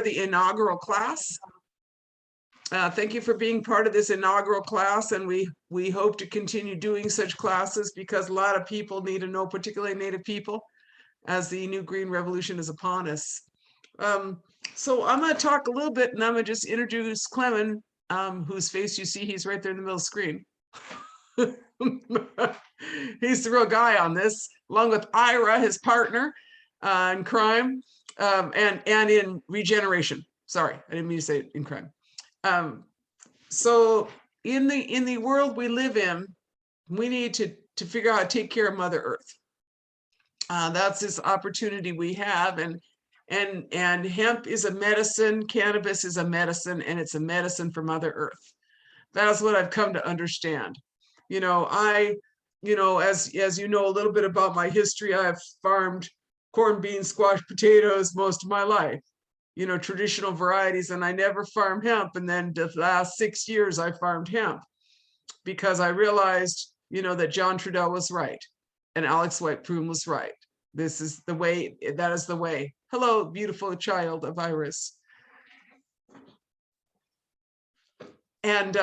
the inaugural class. Thank you for being part of this inaugural class, and we hope to continue doing such classes because a lot of people need to know, particularly Native people, as the new green revolution is upon us. So I'm going to talk a little bit, and I'm going to just introduce Clement, whose face you see, he's right there in the middle of the screen. He's the real guy on this, along with Ira, his partner in crime, and in regeneration. Sorry, I didn't mean to say it in crime. So in the world we live in, we need to figure out how to take care of Mother Earth. That's this opportunity we have, and hemp is a medicine, cannabis is a medicine, and it's a medicine for Mother Earth. That's what I've come to understand. As you know a little bit about my history, I've farmed corn, beans, squash, potatoes most of my life, traditional varieties, and I never farmed hemp. And then the last 6 years I farmed hemp because I realized, that John Trudell was right and Alex White Prune was right. This is the way, that is the way. Hello, beautiful child of Iris. And,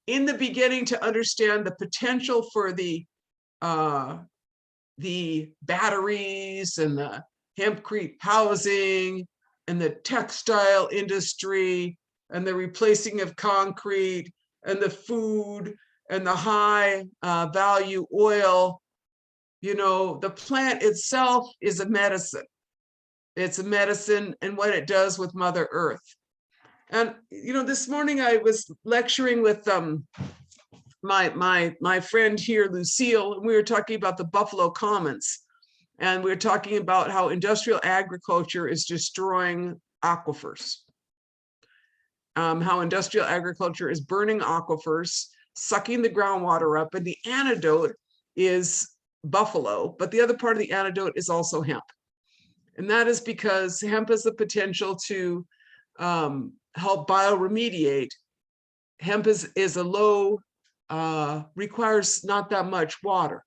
in the beginning, to understand the potential for the batteries and the hempcrete housing and the textile industry and the replacing of concrete and the food and the high value oil, the plant itself is a medicine. It's a medicine and what it does with Mother Earth. And, this morning I was lecturing with my friend here, Lucille, and we were talking about the Buffalo Commons. And we were talking about how industrial agriculture is destroying aquifers. How industrial agriculture is burning aquifers, sucking the groundwater up, and the antidote is buffalo, but the other part of the antidote is also hemp. And that is because hemp has the potential to help bioremediate. Hemp is a low, requires not that much water,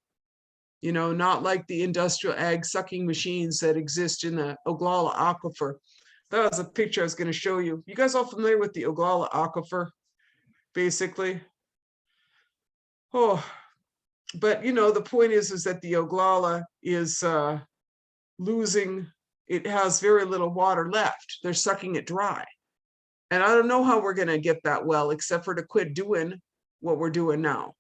not like the industrial ag sucking machines that exist in the Oglala aquifer. That was a picture I was going to show you. You guys all familiar with the Oglala aquifer, basically? Oh, but the point is that the Oglala is losing, it has very little water left. They're sucking it dry. And I don't know how we're going to get that well, except for to quit doing what we're doing now.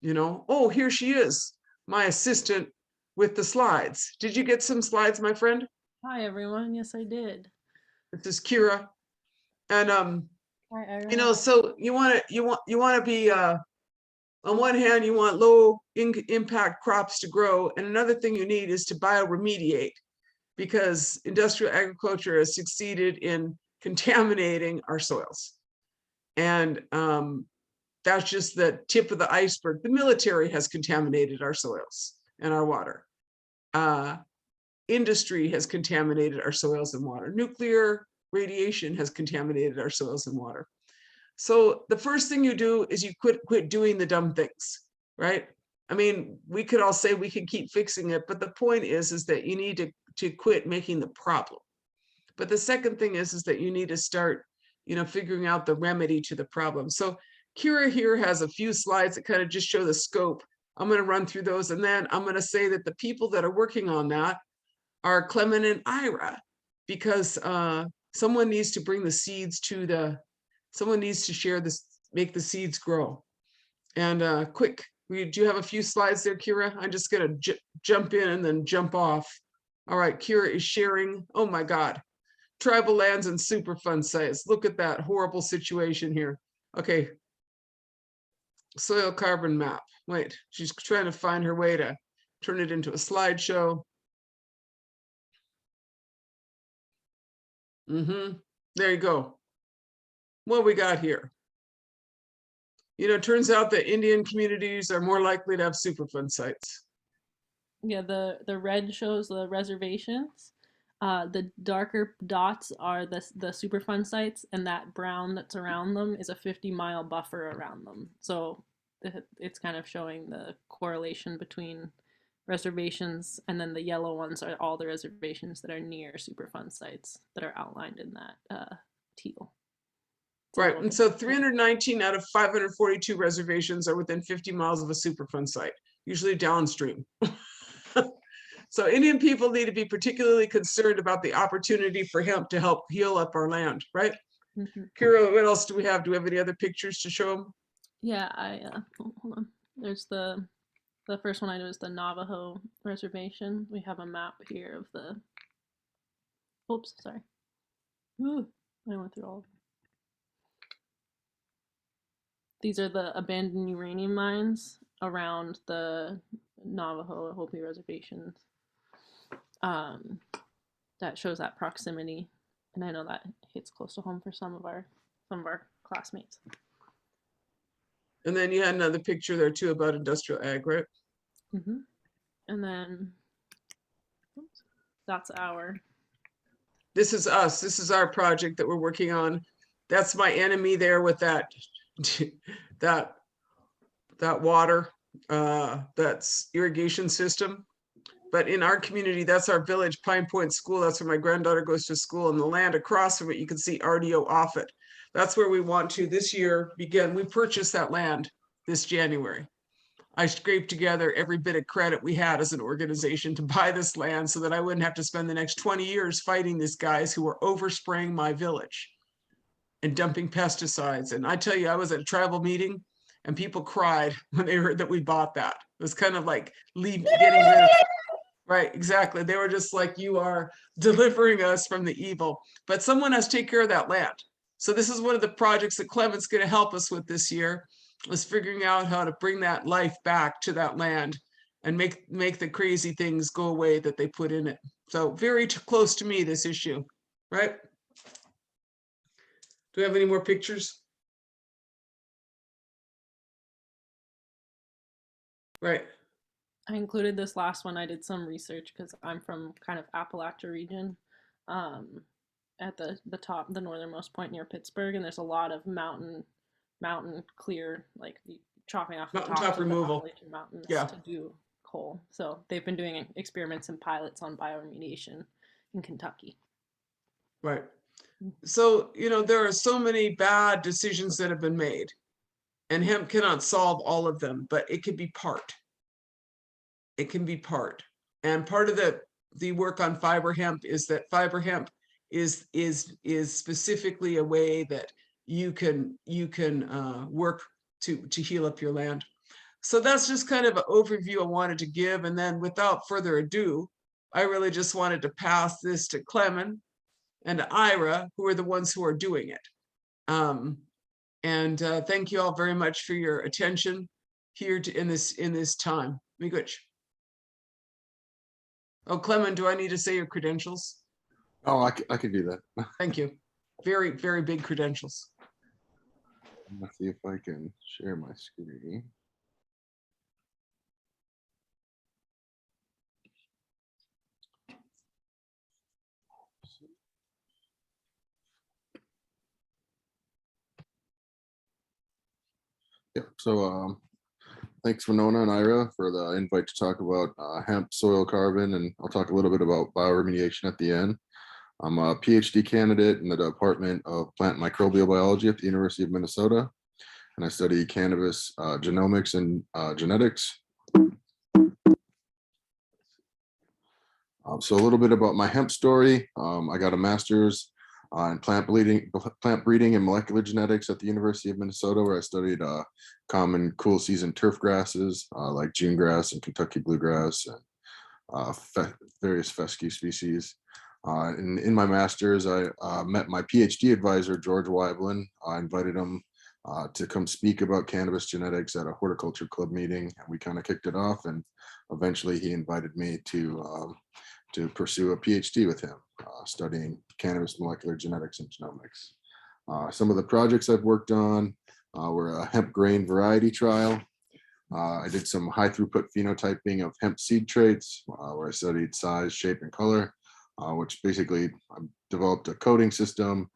Oh, here she is, my assistant with the slides. Did you get some slides, my friend? Hi, everyone. Yes, I did. This is Kira. And, Hi, Ira. so you want to be, on one hand, you want low impact crops to grow. And another thing you need is to bioremediate, because industrial agriculture has succeeded in contaminating our soils. And that's just the tip of the iceberg. The military has contaminated our soils and our water. Industry has contaminated our soils and water. Nuclear radiation has contaminated our soils and water. So the first thing you do is you quit doing the dumb things, right? I mean, we could all say we can keep fixing it, but the point is that you need to quit making the problem. But the second thing is that you need to start, figuring out the remedy to the problem. So Kira here has a few slides that kind of just show the scope. I'm going to run through those, and then I'm going to say that the people that are working on that are Clement and Ira, because someone needs to bring the seeds to someone needs to share this, make the seeds grow. And quick, do you have a few slides there, Kira? I'm just going to jump in and then jump off. All right, Kira is sharing. Oh my God. Tribal lands and Superfund sites. Look at that horrible situation here. Okay. Soil carbon map. Wait, she's trying to find her way to turn it into a slideshow. There you go. What we got here? It turns out that Indian communities are more likely to have Superfund sites. Yeah, the red shows the reservations. The darker dots are the Superfund sites, and that brown that's around them is a 50-mile buffer around them. So it's kind of showing the correlation between reservations, and then the yellow ones are all the reservations that are near Superfund sites that are outlined in that teal. It's a Right, little and bit. so 319 out of 542 reservations are within 50 miles of a Superfund site, usually downstream. So Indian people need to be particularly concerned about the opportunity for hemp to help heal up our land, right? Mhm. Kira, what else do we have? Do we have any other pictures to show them? Yeah, hold on. There's the first one I know is the Navajo reservation. We have a map here of the. Oops, sorry. Ooh, I went through all of them. These are the abandoned uranium mines around the Navajo Hopi reservations. Um, that shows that proximity, and I know that hits close to home for some of our classmates. And then you had another picture there too about industrial ag, right? Mm-hmm. And then oops, that's our. This is us. This is our project that we're working on. That's my enemy there with that that water, that's irrigation system. But in our community, that's our village, Pine Point School. That's where my granddaughter goes to school. And the land across from it, you can see RDO off it. That's where we want to this year begin. We purchased that land this January. I scraped together every bit of credit we had as an organization to buy this land so that I wouldn't have to spend the next 20 years fighting these guys who were overspraying my village and dumping pesticides. And I tell you, I was at a tribal meeting and people cried when they heard that we bought that. It was kind of like getting rid of. Right, exactly. They were just like, you are delivering us from the evil, but someone has to take care of that land. So this is one of the projects that Clement's going to help us with this year, is figuring out how to bring that life back to that land and make the crazy things go away that they put in it. So very close to me, this issue, right? Do we have any more pictures? Right. I included this last one. I did some research because I'm from kind of Appalachia region, um, at the top, the northernmost point near Pittsburgh, and there's a lot of mountain clear, like chopping off the Mountaintop tops of the removal. Appalachian Mountains Yeah. to do coal. So they've been doing experiments and pilots on bioremediation in Kentucky. Right. So, there are so many bad decisions that have been made, and hemp cannot solve all of them, but it can be part. It can be part. And part of the work on fiber hemp is that fiber hemp is specifically a way that you can work to heal up your land. So that's just kind of an overview I wanted to give. And then without further ado, I really just wanted to pass this to Clement and to Ira, who are the ones who are doing it. And thank you all very much for your attention here in this time. Miigwech. Oh, Clement, do I need to say your credentials? Oh, I could do that. Thank you. Very, very big credentials. Let's see if I can share my screen. Yeah, so thanks Winona and Ira for the invite to talk about hemp, soil carbon, and I'll talk a little bit about bioremediation at the end. I'm a PhD candidate in the Department of Plant Microbial Biology at the University of Minnesota, and I study cannabis genomics and genetics. So a little bit about my hemp story. I got a master's in plant breeding and molecular genetics at the University of Minnesota, where I studied common cool season turf grasses like June grass and Kentucky bluegrass and various fescue species. In my master's, I met my PhD advisor, George Weiblin. I invited him to come speak about cannabis genetics at a horticulture club meeting. And we kind of kicked it off, and eventually he invited me to pursue a PhD with him, studying cannabis molecular genetics and genomics. Some of the projects I've worked on were a hemp grain variety trial. I did some high throughput phenotyping of hemp seed traits, where I studied size, shape, and color, which basically I developed a coding system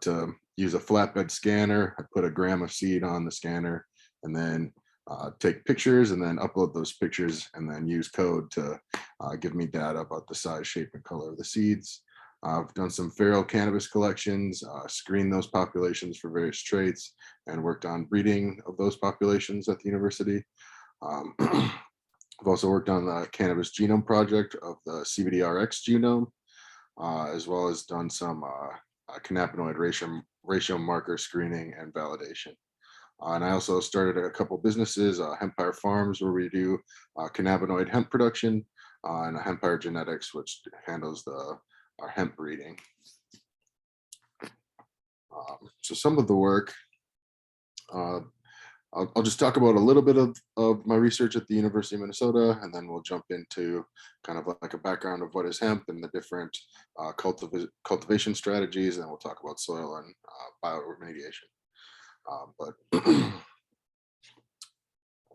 to use a flatbed scanner. I put a gram of seed on the scanner and then take pictures and then upload those pictures and then use code to give me data about the size, shape, and color of the seeds. I've done some feral cannabis collections, screened those populations for various traits, and worked on breeding of those populations at the university. I've also worked on the cannabis genome project of the CBD-RX genome, as well as done some cannabinoid ratio marker screening and validation. And I also started a couple businesses, Hempire Farms, where we do cannabinoid hemp production, and Hempire Genetics, which handles our hemp breeding. So some of the work, I'll just talk about a little bit of my research at the University of Minnesota, and then we'll jump into kind of like a background of what is hemp and the different cultivation strategies, and then we'll talk about soil and bioremediation. But I'm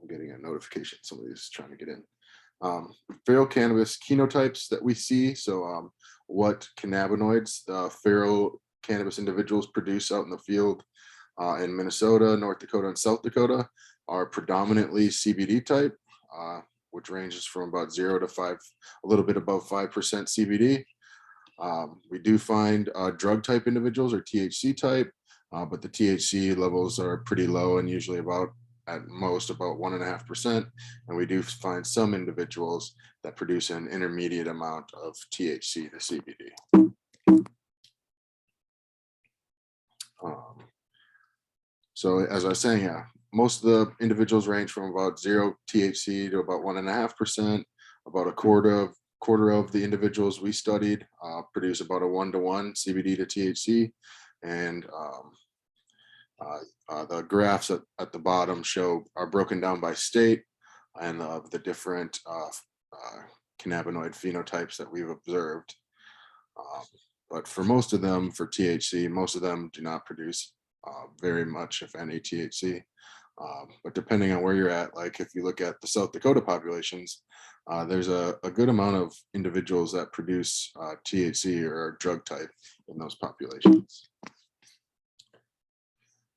getting a notification, somebody's trying to get in. Feral cannabis phenotypes that we see, so what cannabinoids the feral cannabis individuals produce out in the field in Minnesota, North Dakota, and South Dakota are predominantly CBD type, which ranges from about 0 to 5, a little bit above 5% CBD. We do find drug type individuals or THC type, but the THC levels are pretty low and usually about at most about 1.5%. And we do find some individuals that produce an intermediate amount of THC to CBD. So as I was saying, yeah, most of the individuals range from about 0 THC to about 1.5%. About a quarter of the individuals we studied produce about a 1-to-1 CBD to THC. And the graphs at the bottom are broken down by state and the different cannabinoid phenotypes that we've observed. But for most of them, for THC, most of them do not produce very much, if any, THC. But depending on where you're at, like if you look at the South Dakota populations, there's a good amount of individuals that produce THC or drug type in those populations.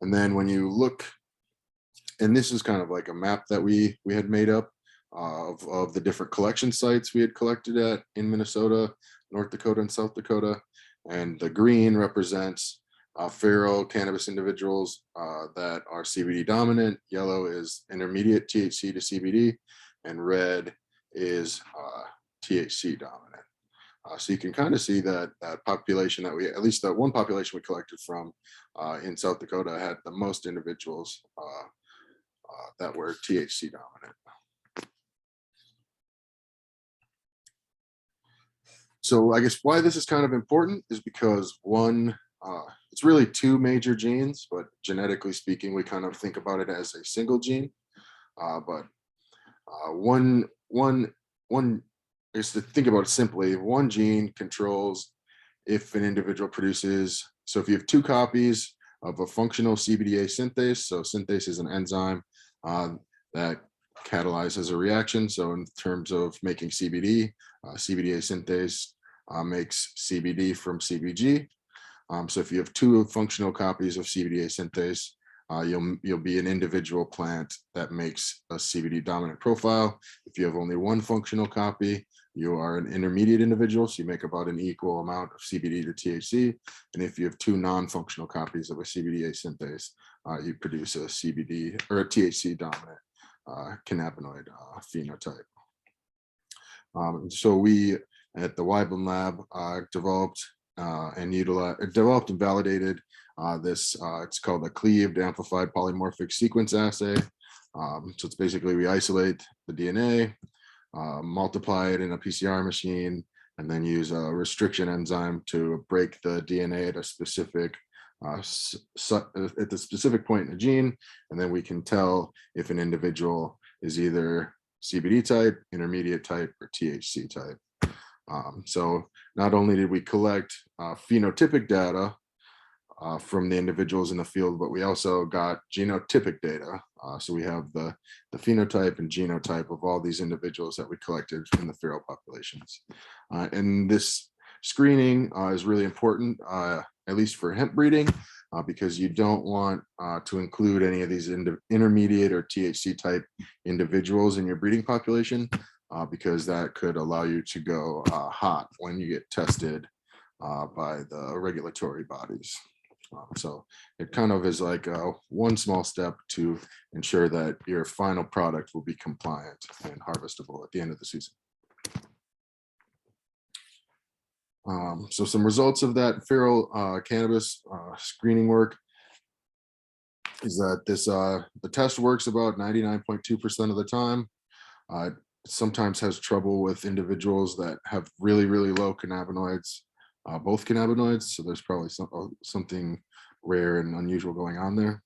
And then when you look, and this is kind of like a map that we had made up of the different collection sites we had collected at in Minnesota, North Dakota, and South Dakota. And the green represents feral cannabis individuals that are CBD dominant. Yellow is intermediate THC to CBD, and red is THC dominant. So you can kind of see that population that at least the one population we collected from in South Dakota had the most individuals that were THC dominant. So I guess why this is kind of important is because one, it's really two major genes, but genetically speaking, we kind of think about it as a single gene. But one is to think about it simply, one gene controls if an individual produces, so if you have two copies of a functional CBDA synthase, so synthase is an enzyme that catalyzes a reaction. So in terms of making CBD, CBDA synthase makes CBD from CBG. So if you have two functional copies of CBDA synthase, you'll be an individual plant that makes a CBD dominant profile. If you have only one functional copy, you are an intermediate individual, so you make about an equal amount of CBD to THC. And if you have two non-functional copies of a CBDA synthase, you produce a CBD or a THC dominant cannabinoid phenotype. So we at the Weibel lab developed and validated this. It's called a cleaved amplified polymorphic sequence assay. So it's basically we isolate the DNA, multiply it in a PCR machine, and then use a restriction enzyme to break the DNA at a specific at the specific point in the gene, and then we can tell if an individual is either CBD type, intermediate type, or THC type. So not only did we collect phenotypic data from the individuals in the field, but we also got genotypic data. So we have the phenotype and genotype of all these individuals that we collected in the feral populations. And this screening is really important. at least for hemp breeding, because you don't want to include any of these intermediate or THC type individuals in your breeding population, because that could allow you to go hot when you get tested by the regulatory bodies. So it kind of is like one small step to ensure that your final product will be compliant and harvestable at the end of the season. So some results of that feral cannabis screening work is that this the test works about 99.2% of the time. It sometimes has trouble with individuals that have really, really low cannabinoids, both cannabinoids. So there's probably something rare and unusual going on there.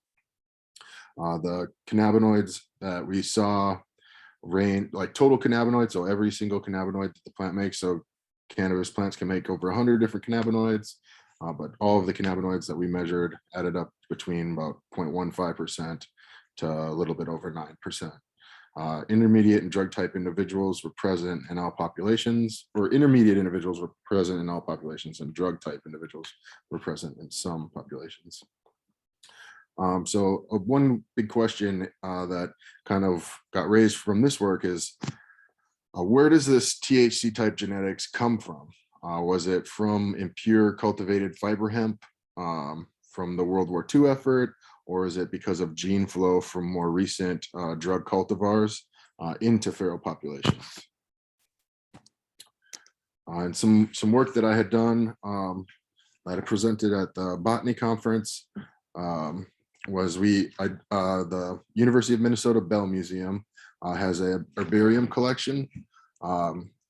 The cannabinoids that we saw range, like total cannabinoids, so every single cannabinoid that the plant makes. So cannabis plants can make over 100 different cannabinoids, but all of the cannabinoids that we measured added up between about 0.15% to a little bit over 9%. Intermediate and drug type individuals were present in all populations, or intermediate individuals were present in all populations, and drug type individuals were present in some populations. So one big question that kind of got raised from this work is, where does this THC type genetics come from? Was it from impure cultivated fiber hemp from the World War II effort, or is it because of gene flow from more recent drug cultivars into feral populations? And some work that I had done that I presented at the botany conference was the University of Minnesota Bell Museum has a herbarium collection,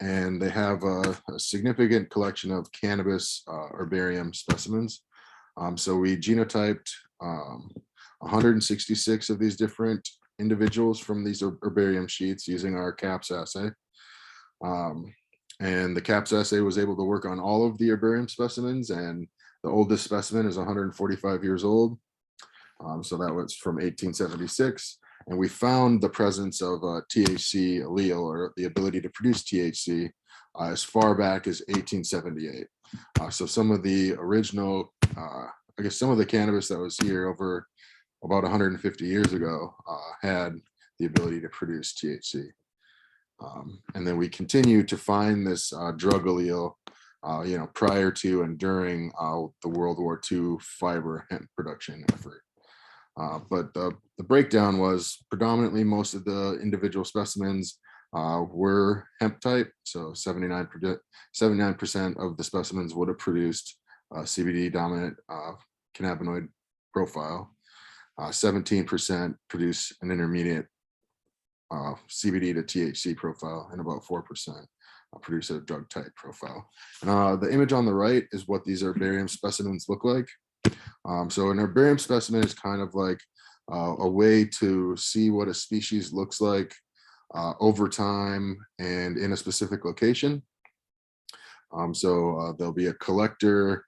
and they have a significant collection of cannabis herbarium specimens. So we genotyped 166 of these different individuals from these herbarium sheets using our CAPS assay. And the CAPS assay was able to work on all of the herbarium specimens, and the oldest specimen is 145 years old. So that was from 1876. And we found the presence of a THC allele, or the ability to produce THC, as far back as 1878. So some of the original, I guess some of the cannabis that was here over about 150 years ago had the ability to produce THC. And then we continue to find this drug allele, prior to and during the World War II fiber hemp production effort. But the breakdown was predominantly most of the individual specimens were hemp type. So 79% of the specimens would have produced CBD dominant cannabinoid profile. 17% produce an intermediate CBD to THC profile, and about 4% produce a drug type profile. And the image on the right is what these herbarium specimens look like. So an herbarium specimen is kind of like a way to see what a species looks like over time and in a specific location. So there'll be a collector,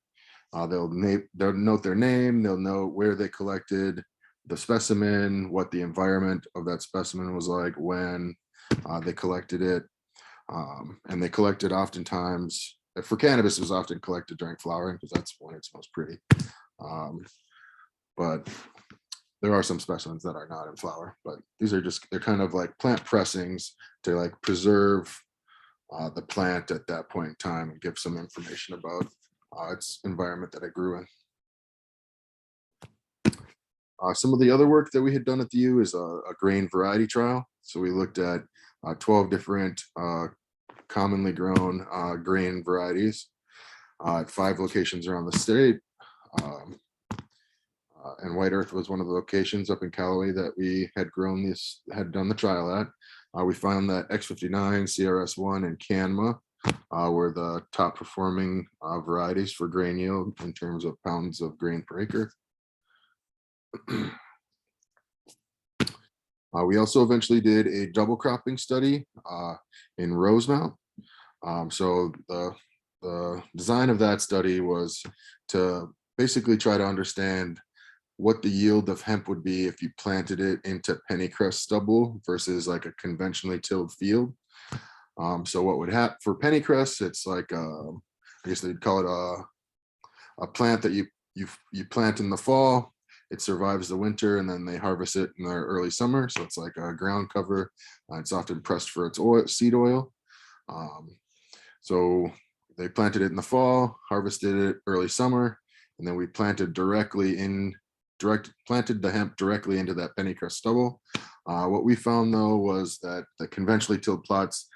they'll note their name, they'll note where they collected the specimen, what the environment of that specimen was like when they collected it. And they collected oftentimes, for cannabis, it was often collected during flowering because that's when it's most pretty. But there are some specimens that are not in flower, but these are they're kind of like plant pressings to like preserve the plant at that point in time and give some information about its environment that it grew in. Some of the other work that we had done at the U is a grain variety trial. So we looked at 12 different commonly grown grain varieties at 5 locations around the state. And White Earth was one of the locations up in Callaway that we had done the trial at. We found that X59, CRS1, and Canma were the top performing varieties for grain yield in terms of pounds of grain per acre. We also eventually did a double cropping study in Rosemount. So the design of that study was to basically try to understand what the yield of hemp would be if you planted it into pennycress stubble versus like a conventionally tilled field. So what would happen for pennycress, it's like I guess they'd call it a plant that you plant in the fall. It survives the winter, and then they harvest it in the early summer. So it's like a ground cover. It's often pressed for its seed oil. So they planted it in the fall, harvested it early summer, and then we planted planted the hemp directly into that pennycrest stubble. What we found though was that the conventionally tilled plots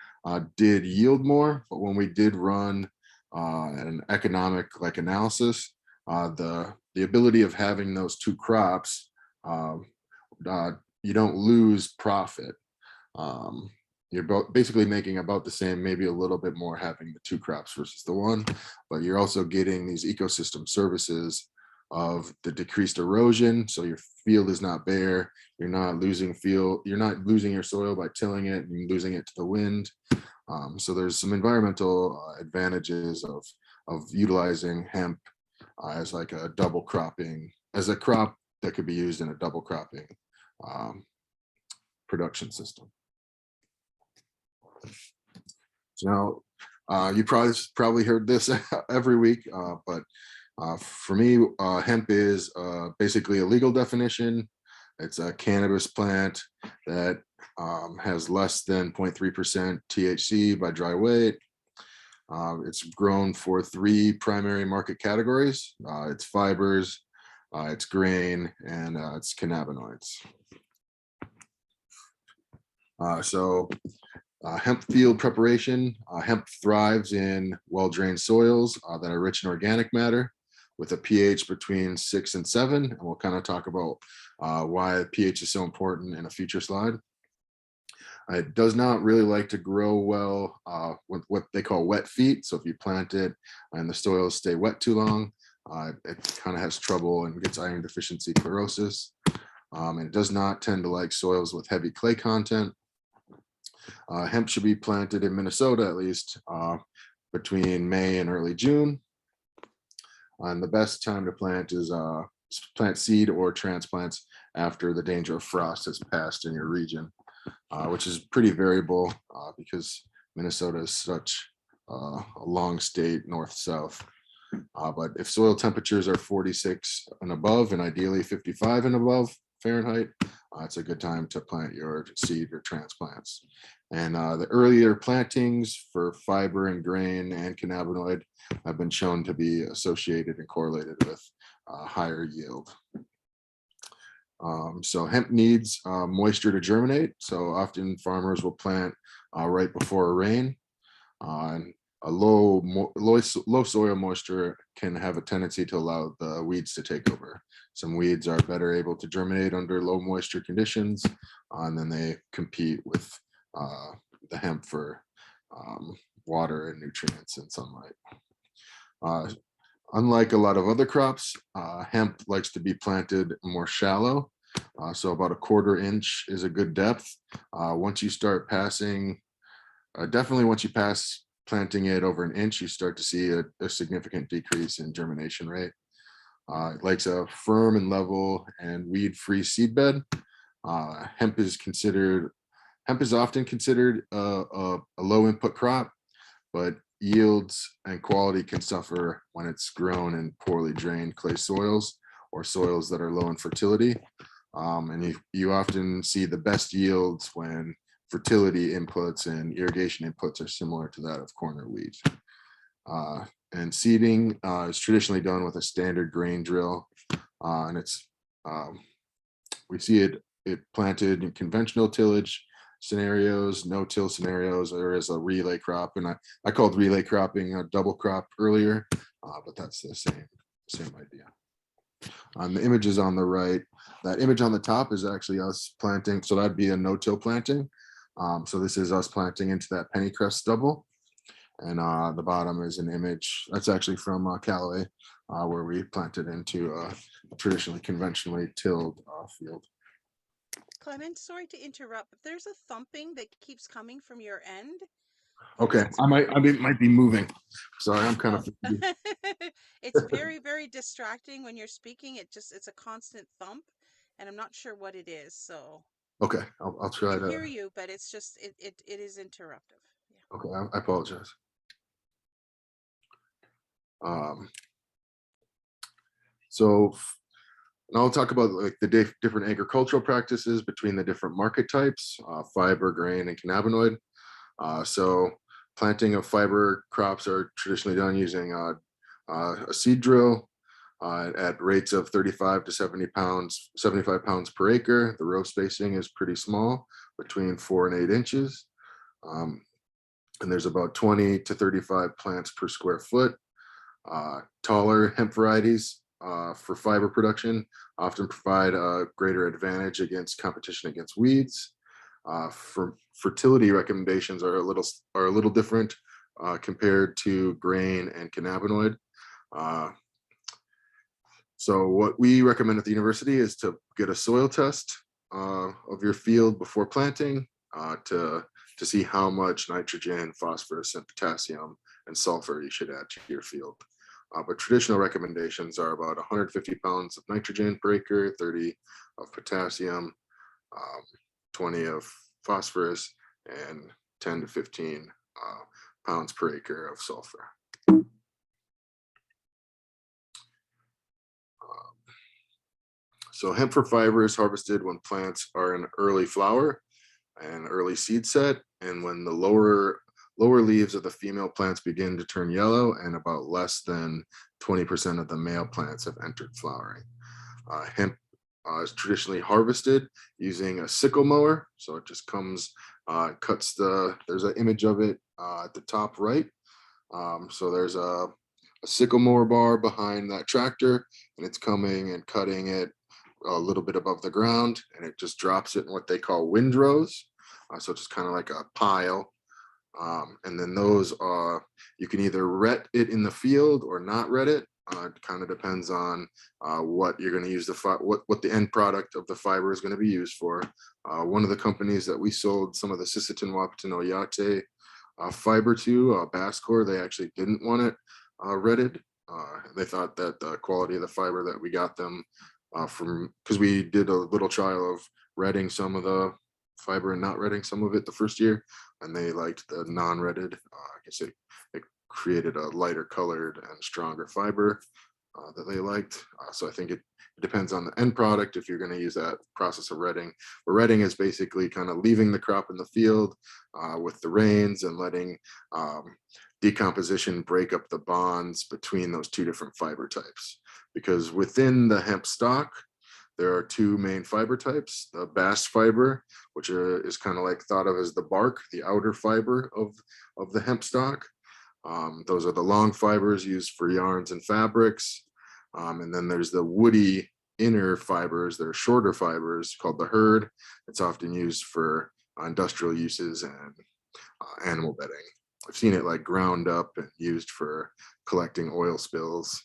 did yield more, but when we did run an economic analysis, the ability of having those two crops, you don't lose profit. You're basically making about the same, maybe a little bit more having the two crops versus the one, but you're also getting these ecosystem services of the decreased erosion. So your field is not bare. You're not losing your soil by tilling it and losing it to the wind. So there's some environmental advantages of utilizing hemp as like a double cropping, as a crop that could be used in a double cropping production system. So now you probably heard this every week, but for me, hemp is basically a legal definition. It's a cannabis plant that has less than 0.3% THC by dry weight. It's grown for 3 primary market categories. It's fibers, it's grain, and it's cannabinoids. Hemp field preparation. Hemp thrives in well-drained soils that are rich in organic matter with a pH between 6 and 7. And we'll kind of talk about why pH is so important in a future slide. It does not really like to grow well with what they call wet feet. So if you plant it and the soils stay wet too long, it kind of has trouble and gets iron deficiency chlorosis. And it does not tend to like soils with heavy clay content. Hemp should be planted in Minnesota at least between May and early June. And the best time to plant is plant seed or transplants after the danger of frost has passed in your region, which is pretty variable because Minnesota is such a long state, north-south. But if soil temperatures are 46 and above, and ideally 55 and above Fahrenheit, it's a good time to plant your seed or transplants. And the earlier plantings for fiber and grain and cannabinoid have been shown to be associated and correlated with higher yield. So hemp needs moisture to germinate. So often farmers will plant right before a rain. And a low soil moisture can have a tendency to allow the weeds to take over. Some weeds are better able to germinate under low moisture conditions, and then they compete with the hemp for water and nutrients and sunlight. Unlike a lot of other crops, hemp likes to be planted more shallow. So about a 1/4 inch is a good depth. Once you start passing, definitely once you pass planting it over 1 inch, you start to see a significant decrease in germination rate. It likes a firm and level and weed-free seedbed. Hemp is often considered a low input crop, but yields and quality can suffer when it's grown in poorly drained clay soils or soils that are low in fertility. And you often see the best yields when fertility inputs and irrigation inputs are similar to that of corn or wheat. And seeding is traditionally done with a standard grain drill, and we see it planted in conventional tillage scenarios, no-till scenarios, or as a relay crop. And I called relay cropping a double crop earlier, but that's the same idea. The images on the right, that image on the top is actually us planting. So that'd be a no-till planting. So this is us planting into that pennycrest stubble. And the bottom is an image that's actually from Callaway, where we planted into a traditionally conventionally tilled field. Clement, sorry to interrupt, but there's a thumping that keeps coming from your end. Okay, I might be moving. Sorry, I'm kind of. It's very, very distracting when you're speaking. It's a constant thump, and I'm not sure what it is. So Okay, I'll try to hear you, but it's just it is interruptive. Yeah. Okay, I apologize. So now I'll talk about like the different agricultural practices between the different market types, fiber, grain, and cannabinoid. So planting of fiber crops are traditionally done using a seed drill at rates of 35 to 75 pounds per acre. The row spacing is pretty small, between 4 and 8 inches. And there's about 20 to 35 plants per square foot. Taller hemp varieties for fiber production often provide a greater advantage against competition against weeds. For fertility recommendations are a little different compared to grain and cannabinoid. So what we recommend at the university is to get a soil test of your field before planting to see how much nitrogen, phosphorus, and potassium and sulfur you should add to your field. But traditional recommendations are about 150 pounds of nitrogen per acre, 30 of potassium, 20 of phosphorus, and 10 to 15 pounds per acre of sulfur. So hemp for fiber is harvested when plants are in early flower and early seed set, and when the lower leaves of the female plants begin to turn yellow, and about less than 20% of the male plants have entered flowering. Hemp is traditionally harvested using a sickle mower. So it just comes, cuts there's an image of it at the top right. So there's a sickle mower bar behind that tractor, and it's coming and cutting it a little bit above the ground, and it just drops it in what they call windrows. So it's just kind of like a pile. And then those you can either ret it in the field or not ret it. It kind of depends on what you're going to use what the end product of the fiber is going to be used for. One of the companies that we sold some of the Sisseton Wahpeton Oyate fiber to, Basscore, they actually didn't want it retted. They thought that the quality of the fiber that we got them because we did a little trial of retting some of the fiber and not retting some of it the first year, and they liked the non-retted. I guess it created a lighter colored and stronger fiber that they liked. So I think it depends on the end product if you're going to use that process of retting. But retting is basically kind of leaving the crop in the field with the rains and letting decomposition break up the bonds between those two different fiber types. Because within the hemp stalk, there are two main fiber types: the bast fiber, which is kind of like thought of as the bark, the outer fiber of the hemp stalk. Those are the long fibers used for yarns and fabrics. And then there's the woody inner fibers that are shorter fibers called the hurd. It's often used for industrial uses and animal bedding. I've seen it like ground up and used for collecting oil spills.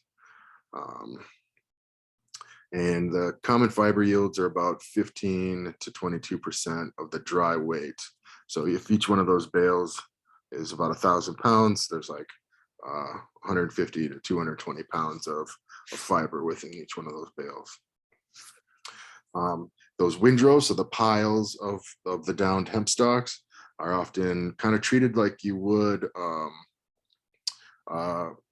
And the common fiber yields are about 15 to 22% of the dry weight. So if each one of those bales is about 1,000 pounds, there's like 150 to 220 pounds of fiber within each one of those bales. Those windrows, so the piles of the downed hemp stalks, are often kind of treated like you would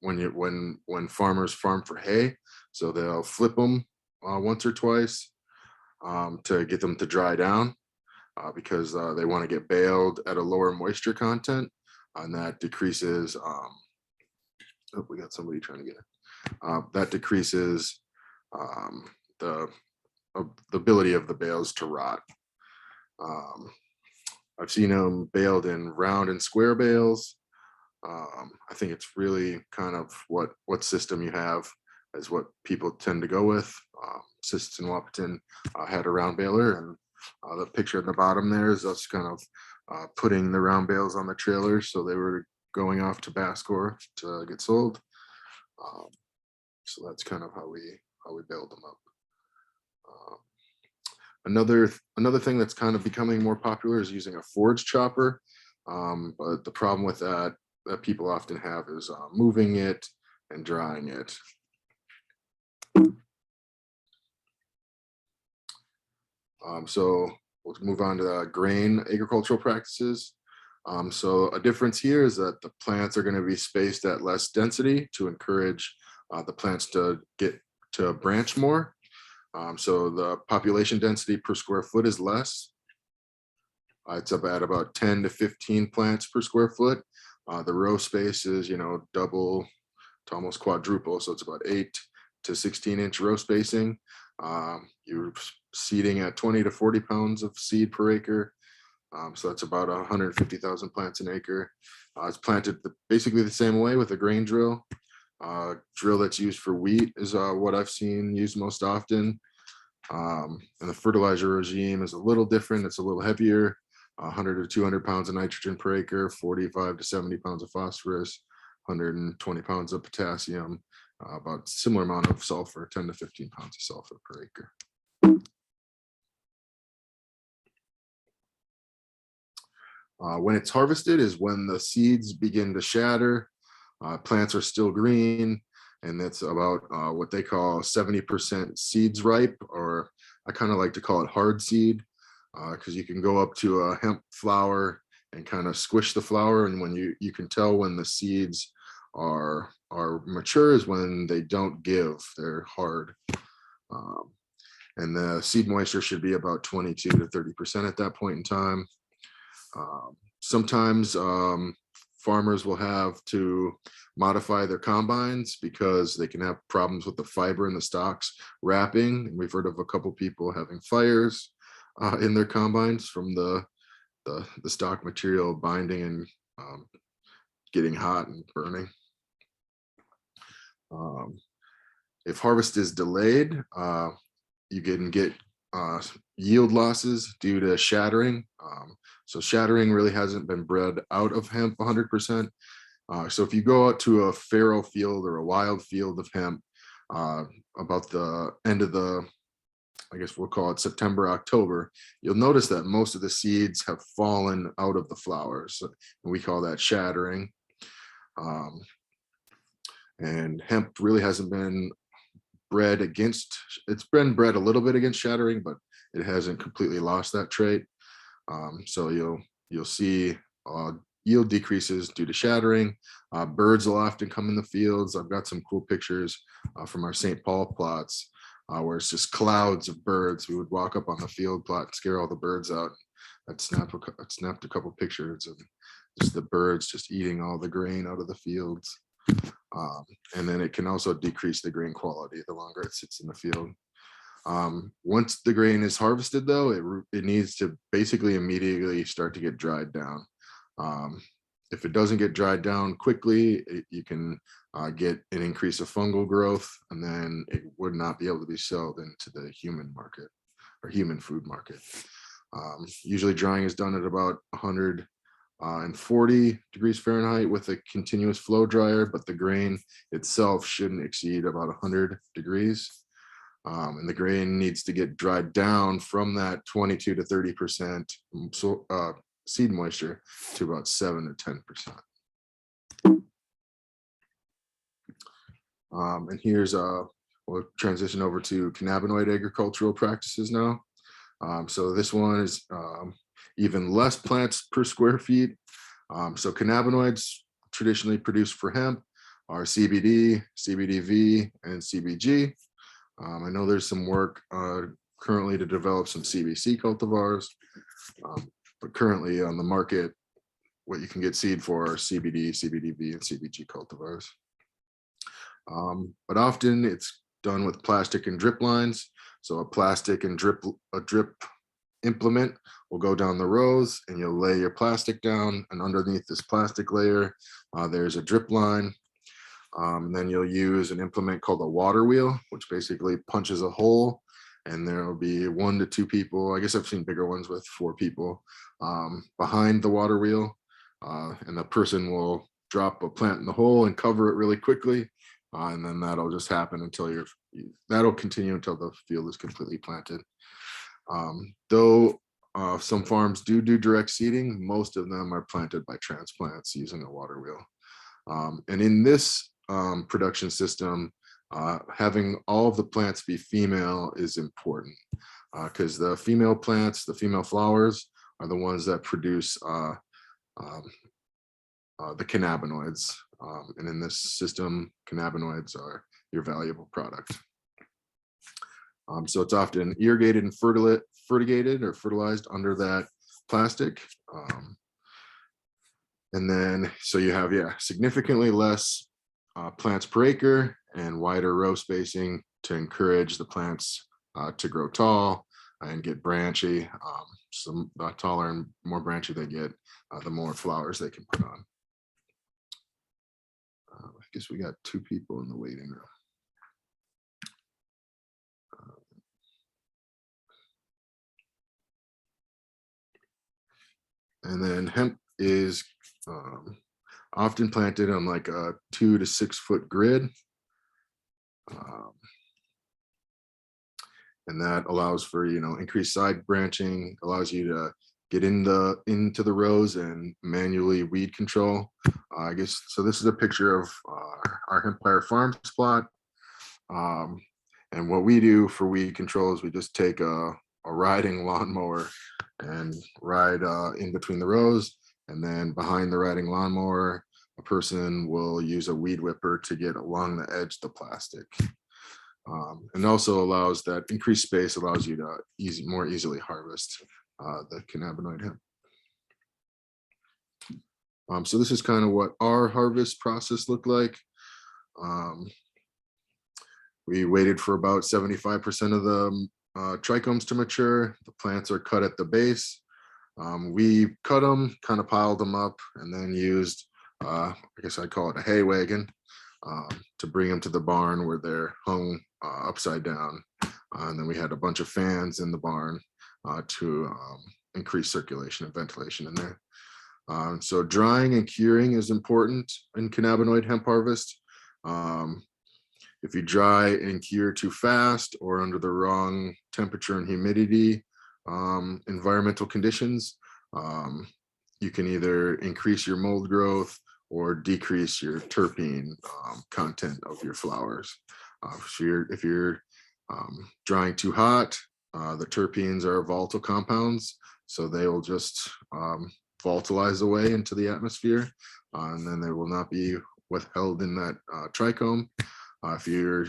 when farmers farm for hay. So they'll flip them once or twice to get them to dry down because they want to get baled at a lower moisture content, and that decreases. Oh, we got somebody trying to get it. That decreases the ability of the bales to rot. I've seen them baled in round and square bales. I think it's really kind of what system you have is what people tend to go with. Sisseton Wahpeton had a round baler, and the picture at the bottom there is us kind of putting the round bales on the trailers, so they were going off to Basscore to get sold. So that's kind of how we baled them up. Another thing that's kind of becoming more popular is using a forge chopper, but the problem with that people often have is moving it and drying it. So we'll move on to the grain agricultural practices. So a difference here is that the plants are going to be spaced at less density to encourage the plants to to branch more. So the population density per square foot is less. It's up at about 10 to 15 plants per square foot. The row space is, double to almost quadruple. So it's about 8 to 16-inch row spacing. You're seeding at 20 to 40 pounds of seed per acre. So that's about 150,000 plants an acre. It's planted basically the same way with a grain drill. Drill that's used for wheat is what I've seen used most often. And the fertilizer regime is a little different. It's a little heavier, 100 to 200 pounds of nitrogen per acre, 45 to 70 pounds of phosphorus, 120 pounds of potassium, about similar amount of sulfur, 10 to 15 pounds of sulfur per acre. When it's harvested is when the seeds begin to shatter. Plants are still green, and that's about what they call 70% seeds ripe, or I kind of like to call it hard seed, because you can go up to a hemp flower and kind of squish the flower, and when you can tell when the seeds are mature is when they don't give, they're hard. And the seed moisture should be about 22 to 30% at that point in time. Sometimes farmers will have to modify their combines because they can have problems with the fiber in the stalks wrapping. And we've heard of a couple people having fires in their combines from the stock material binding and getting hot and burning. If harvest is delayed, you can get yield losses due to shattering. So shattering really hasn't been bred out of hemp 100%. So if you go out to a farrow field or a wild field of hemp, about the end of I guess we'll call it September, October, you'll notice that most of the seeds have fallen out of the flowers. And we call that shattering. And hemp really hasn't been bred against, it's been bred a little bit against shattering, but it hasn't completely lost that trait. So you'll see yield decreases due to shattering. Birds will often come in the fields. I've got some cool pictures from our St. Paul plots where it's just clouds of birds. We would walk up on the field plot and scare all the birds out. I'd snapped a couple pictures of just the birds just eating all the grain out of the fields. And then it can also decrease the grain quality the longer it sits in the field. Once the grain is harvested, though, it needs to basically immediately start to get dried down. If it doesn't get dried down quickly, you can get an increase of fungal growth, and then it would not be able to be sold into the human market or human food market. Usually drying is done at about 140 degrees Fahrenheit with a continuous flow dryer, but the grain itself shouldn't exceed about 100 degrees. And the grain needs to get dried down from that 22 to 30% seed moisture to about 7 to 10%. And here's we'll transition over to cannabinoid agricultural practices now. So this one is even less plants per square feet. So cannabinoids traditionally produced for hemp are CBD, CBDV, and CBG. I know there's some work currently to develop some CBC cultivars, but currently on the market, what you can get seed for are CBD, CBDV, and CBG cultivars. But often it's done with plastic and drip lines. So a plastic and drip implement will go down the rows, and you'll lay your plastic down, and underneath this plastic layer, there's a drip line. And then you'll use an implement called a water wheel, which basically punches a hole, and there will be 1 to 2 people. I guess I've seen bigger ones with 4 people behind the water wheel, and the person will drop a plant in the hole and cover it really quickly, and then that'll just happen until that'll continue until the field is completely planted. Though some farms do direct seeding, most of them are planted by transplants using a water wheel. And in this production system, having all of the plants be female is important, because the female plants, the female flowers, are the ones that produce the cannabinoids. And in this system, cannabinoids are your valuable product. So it's often irrigated and fertigated or fertilized under that plastic. And then, so you have, significantly less plants per acre and wider row spacing to encourage the plants to grow tall and get branchy. So the taller and more branchy they get, the more flowers they can put on. I guess we got 2 people in the waiting room. And then hemp is often planted on like a 2 to 6 foot grid. And that allows for, increased side branching, allows you to get into the rows and manually weed control. I guess, so this is a picture of our Hempire Farms plot. And what we do for weed control is we just take a riding lawnmower and ride in between the rows. And then behind the riding lawnmower, a person will use a weed whipper to get along the edge of the plastic. And also allows that increased space allows you to more easily harvest the cannabinoid hemp. So this is kind of what our harvest process looked like. We waited for about 75% of the trichomes to mature. The plants are cut at the base. We cut them, kind of piled them up, and then used, I guess I'd call it a hay wagon, to bring them to the barn where they're hung upside down. And then we had a bunch of fans in the barn to increase circulation and ventilation in there. So drying and curing is important in cannabinoid hemp harvest. If you dry and cure too fast or under the wrong temperature and humidity environmental conditions, you can either increase your mold growth or decrease your terpene content of your flowers. If you're drying too hot, the terpenes are volatile compounds, so they will just volatilize away into the atmosphere, and then they will not be withheld in that trichome. If you're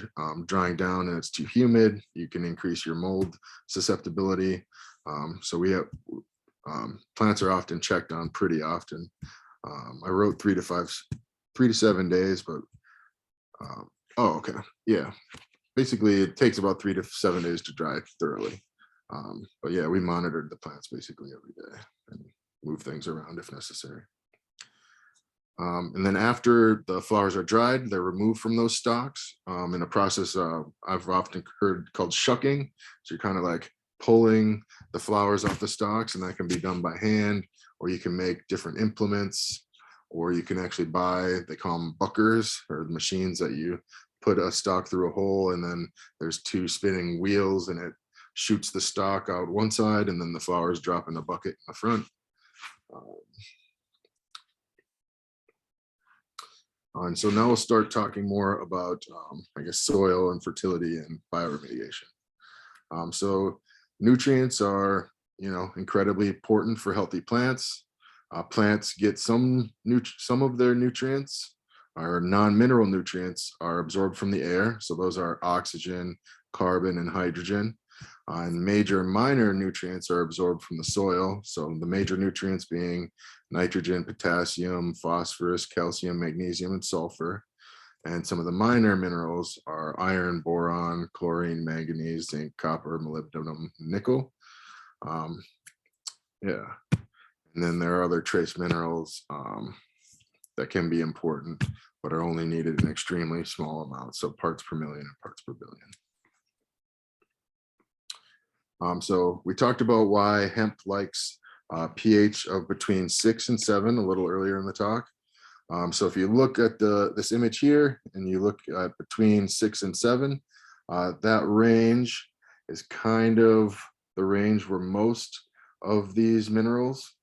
drying down and it's too humid, you can increase your mold susceptibility. So we have plants are often checked on pretty often. I wrote 3 to 7 days, but oh, okay, yeah. Basically, it takes about 3 to 7 days to dry thoroughly. But yeah, we monitored the plants basically every day and move things around if necessary. And then after the flowers are dried, they're removed from those stalks in a process I've often heard called shucking. So you're kind of like pulling the flowers off the stalks, and that can be done by hand, or you can make different implements, or you can actually buy, they call them buckers, or machines that you put a stalk through a hole, and then there's 2 spinning wheels, and it shoots the stalk out one side, and then the flowers drop in a bucket in the front. And so now we'll start talking more about, I guess, soil and fertility and bioremediation. So nutrients are, incredibly important for healthy plants. Plants get some of their nutrients, or non-mineral nutrients, are absorbed from the air. So those are oxygen, carbon, and hydrogen. And major and minor nutrients are absorbed from the soil. So the major nutrients being nitrogen, potassium, phosphorus, calcium, magnesium, and sulfur. And some of the minor minerals are iron, boron, chlorine, manganese, zinc, copper, molybdenum, nickel. Yeah. And then there are other trace minerals that can be important, but are only needed in extremely small amounts. So parts per million and parts per billion. So we talked about why hemp likes pH of between 6 and 7 a little earlier in the talk. So if you look at this image here and you look at between 6 and 7, that range is kind of the range where most of these minerals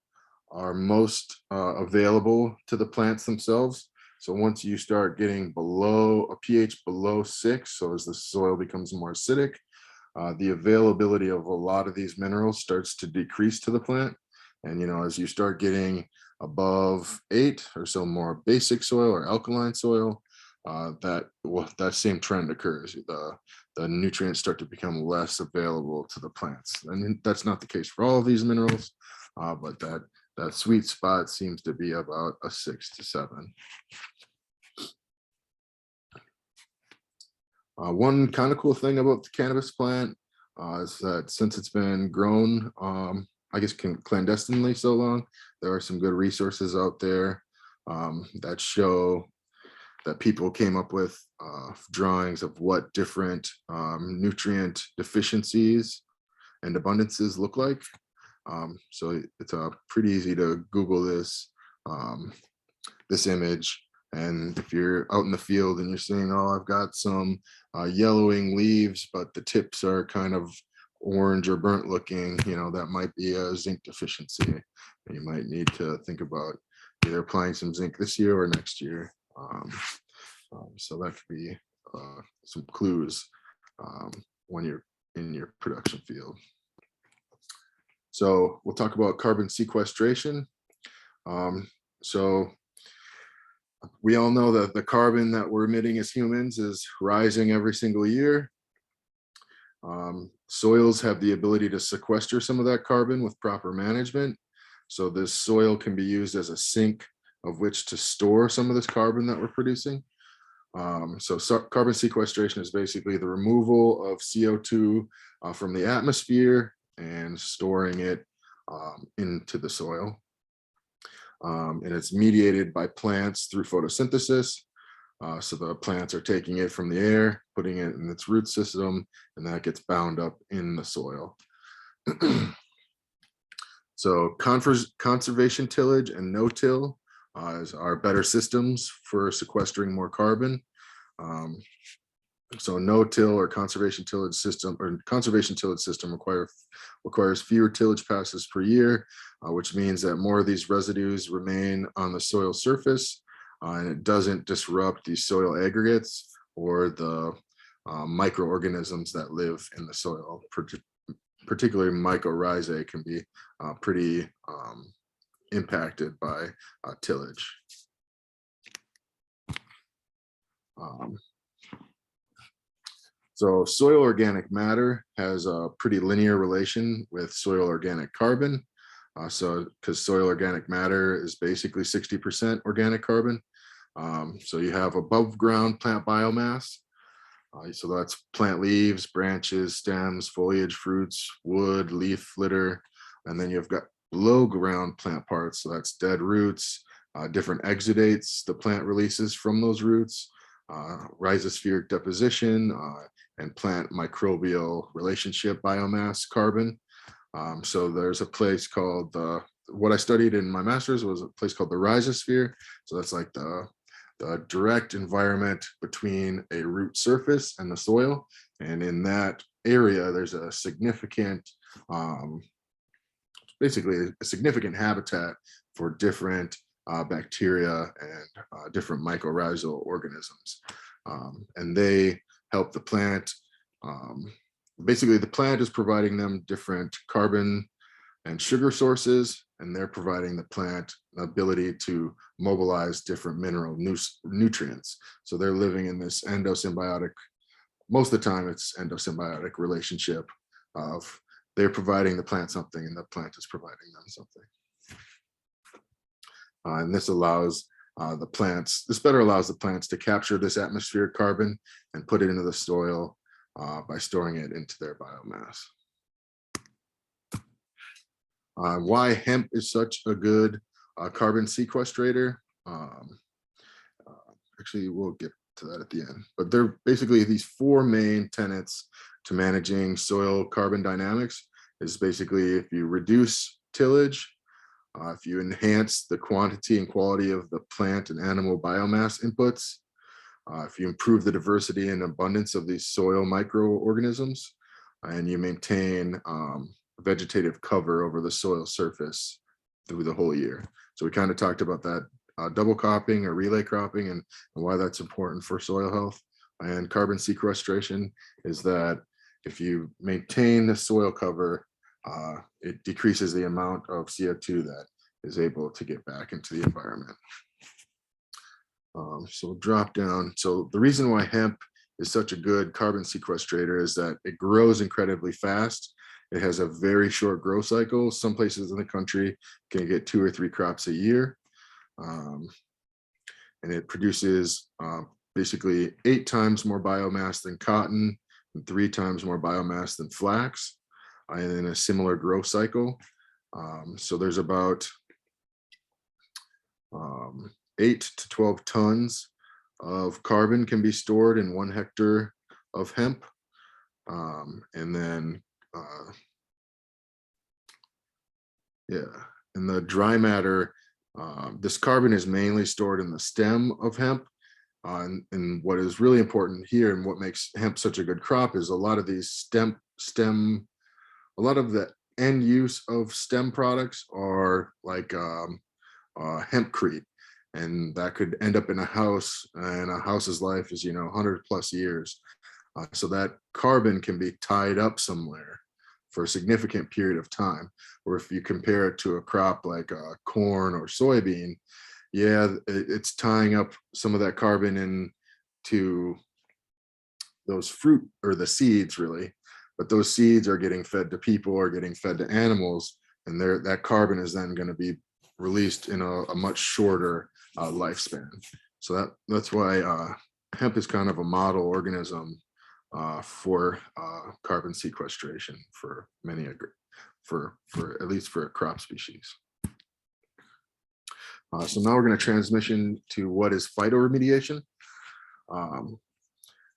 are most available to the plants themselves. So once you start getting below a pH below 6, so as the soil becomes more acidic, the availability of a lot of these minerals starts to decrease to the plant. And, as you start getting above 8 or so, more basic soil or alkaline soil, that same trend occurs. The nutrients start to become less available to the plants. And that's not the case for all of these minerals, but that sweet spot seems to be about a 6 to 7. One kind of cool thing about the cannabis plant is that since it's been grown, I guess clandestinely so long, there are some good resources out there that show that people came up with drawings of what different nutrient deficiencies and abundances look like. So it's pretty easy to Google this image. And if you're out in the field and you're seeing, oh, I've got some yellowing leaves, but the tips are kind of orange or burnt looking, that might be a zinc deficiency. And you might need to think about either applying some zinc this year or next year. So that could be some clues when you're in your production field. So we'll talk about carbon sequestration. So we all know that the carbon that we're emitting as humans is rising every single year. Soils have the ability to sequester some of that carbon with proper management. So this soil can be used as a sink of which to store some of this carbon that we're producing. So carbon sequestration is basically the removal of CO2 from the atmosphere and storing it into the soil. And it's mediated by plants through photosynthesis. So the plants are taking it from the air, putting it in its root system, and that gets bound up in the soil. So conservation tillage and no-till are better systems for sequestering more carbon. So no-till or conservation tillage system requires fewer tillage passes per year, which means that more of these residues remain on the soil surface, and it doesn't disrupt these soil aggregates or the microorganisms that live in the soil. Particularly mycorrhizae can be pretty impacted by tillage. So soil organic matter has a pretty linear relation with soil organic carbon. So because soil organic matter is basically 60% organic carbon. So you have above ground plant biomass. So that's plant leaves, branches, stems, foliage, fruits, wood, leaf litter. And then you've got below ground plant parts. So that's dead roots, different exudates the plant releases from those roots, rhizospheric deposition, and plant microbial relationship biomass carbon. So there's a place called, what I studied in my master's was a place called the rhizosphere. So that's like the direct environment between a root surface and the soil. And in that area, there's a significant, basically a significant habitat for different bacteria and different mycorrhizal organisms. And they help the plant. Basically, the plant is providing them different carbon and sugar sources, and they're providing the plant the ability to mobilize different mineral nutrients. So they're living in this endosymbiotic, most of the time it's endosymbiotic relationship of they're providing the plant something and the plant is providing them something. And this allows this better allows the plants to capture this atmospheric carbon and put it into the soil by storing it into their biomass. Why hemp is such a good carbon sequestrator. Actually, we'll get to that at the end, but they're basically these 4 main tenets to managing soil carbon dynamics is basically if you reduce tillage, if you enhance the quantity and quality of the plant and animal biomass inputs, if you improve the diversity and abundance of these soil microorganisms, and you maintain vegetative cover over the soil surface through the whole year. So we kind of talked about that double cropping or relay cropping and why that's important for soil health. And carbon sequestration is that if you maintain the soil cover, it decreases the amount of CO2 that is able to get back into the environment. So we'll drop down. So the reason why hemp is such a good carbon sequestrator is that it grows incredibly fast. It has a very short growth cycle. Some places in the country can get 2 or 3 crops a year. And it produces basically 8 times more biomass than cotton and 3 times more biomass than flax in a similar growth cycle. So there's about 8 to 12 tons of carbon can be stored in 1 hectare of hemp. And then, in the dry matter, this carbon is mainly stored in the stem of hemp. And what is really important here and what makes hemp such a good crop is a lot of these a lot of the end use of stem products are like hempcrete, and that could end up in a house, and a house's life is 100+ years. So that carbon can be tied up somewhere for a significant period of time. Or if you compare it to a crop like corn or soybean, it's tying up some of that carbon into those fruit or the seeds, really. But those seeds are getting fed to people or getting fed to animals, and that carbon is then going to be released in a much shorter lifespan. So that's why hemp is kind of a model organism for carbon sequestration for many for at least for a crop species. So now we're going to transition to what is phytoremediation.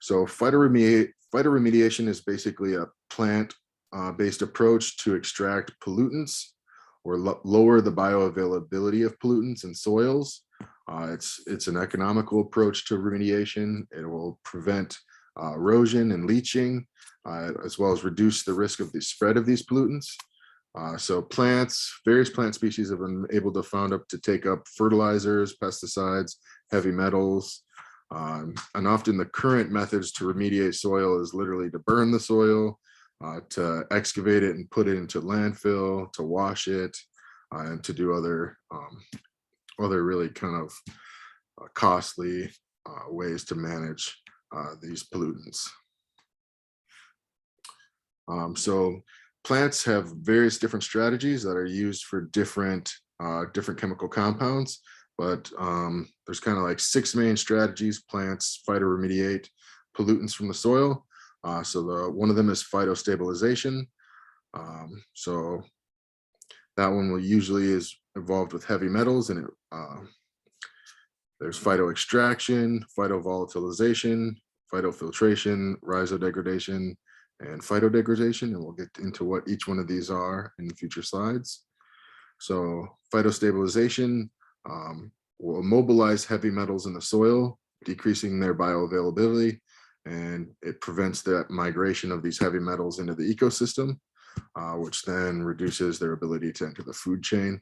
So phytoremediation is basically a plant-based approach to extract pollutants or lower the bioavailability of pollutants in soils. It's an economical approach to remediation. It will prevent erosion and leaching, as well as reduce the risk of the spread of these pollutants. So various plant species have been able to take up fertilizers, pesticides, heavy metals, and often the current methods to remediate soil is literally to burn the soil, to excavate it and put it into landfill, to wash it, and to do other really kind of costly ways to manage these pollutants. So plants have various different strategies that are used for different chemical compounds, but there's kind of like 6 main strategies plants phytoremediate pollutants from the soil. So one of them is phytostabilization. So that one will usually is involved with heavy metals, and there's phytoextraction, phytovolatilization, phytofiltration, rhizodegradation, and phytodegradation, and we'll get into what each one of these are in future slides. So phytostabilization will immobilize heavy metals in the soil, decreasing their bioavailability, and it prevents the migration of these heavy metals into the ecosystem, which then reduces their ability to enter the food chain.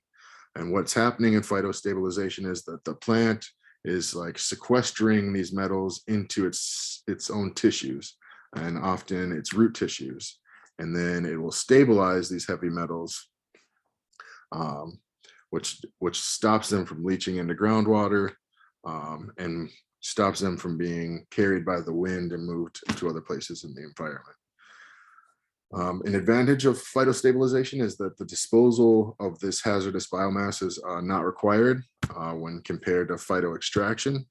And what's happening in phytostabilization is that the plant is like sequestering these metals into its own tissues, and often its root tissues, and then it will stabilize these heavy metals, which stops them from leaching into groundwater, and stops them from being carried by the wind and moved to other places in the environment. An advantage of phytostabilization is that the disposal of this hazardous biomass is not required when compared to phytoextraction,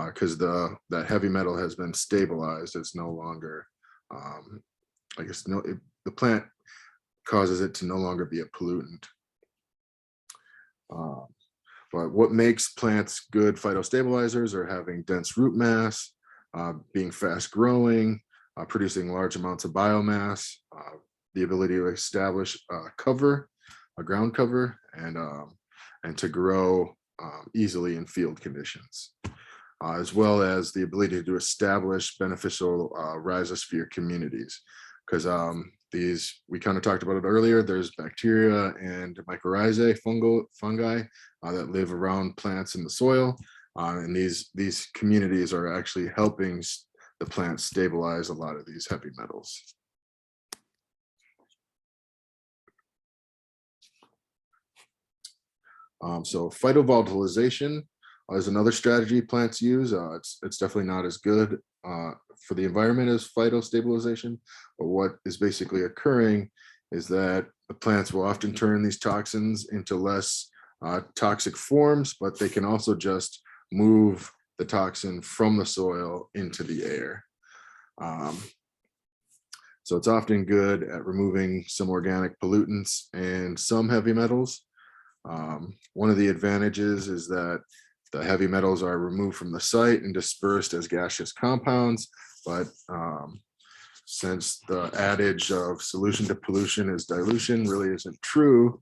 because that heavy metal has been stabilized. It's no longer, the plant causes it to no longer be a pollutant. But what makes plants good phytostabilizers are having dense root mass, being fast growing, producing large amounts of biomass, the ability to establish a ground cover, and to grow easily in field conditions, as well as the ability to establish beneficial rhizosphere communities. Because we kind of talked about it earlier, there's bacteria and mycorrhizae, fungi that live around plants in the soil, and these communities are actually helping the plant stabilize a lot of these heavy metals. So phytovolatilization is another strategy plants use. It's definitely not as good for the environment as phytostabilization, but what is basically occurring is that the plants will often turn these toxins into less toxic forms, but they can also just move the toxin from the soil into the air. So it's often good at removing some organic pollutants and some heavy metals. One of the advantages is that the heavy metals are removed from the site and dispersed as gaseous compounds, but since the adage of solution to pollution is dilution really isn't true,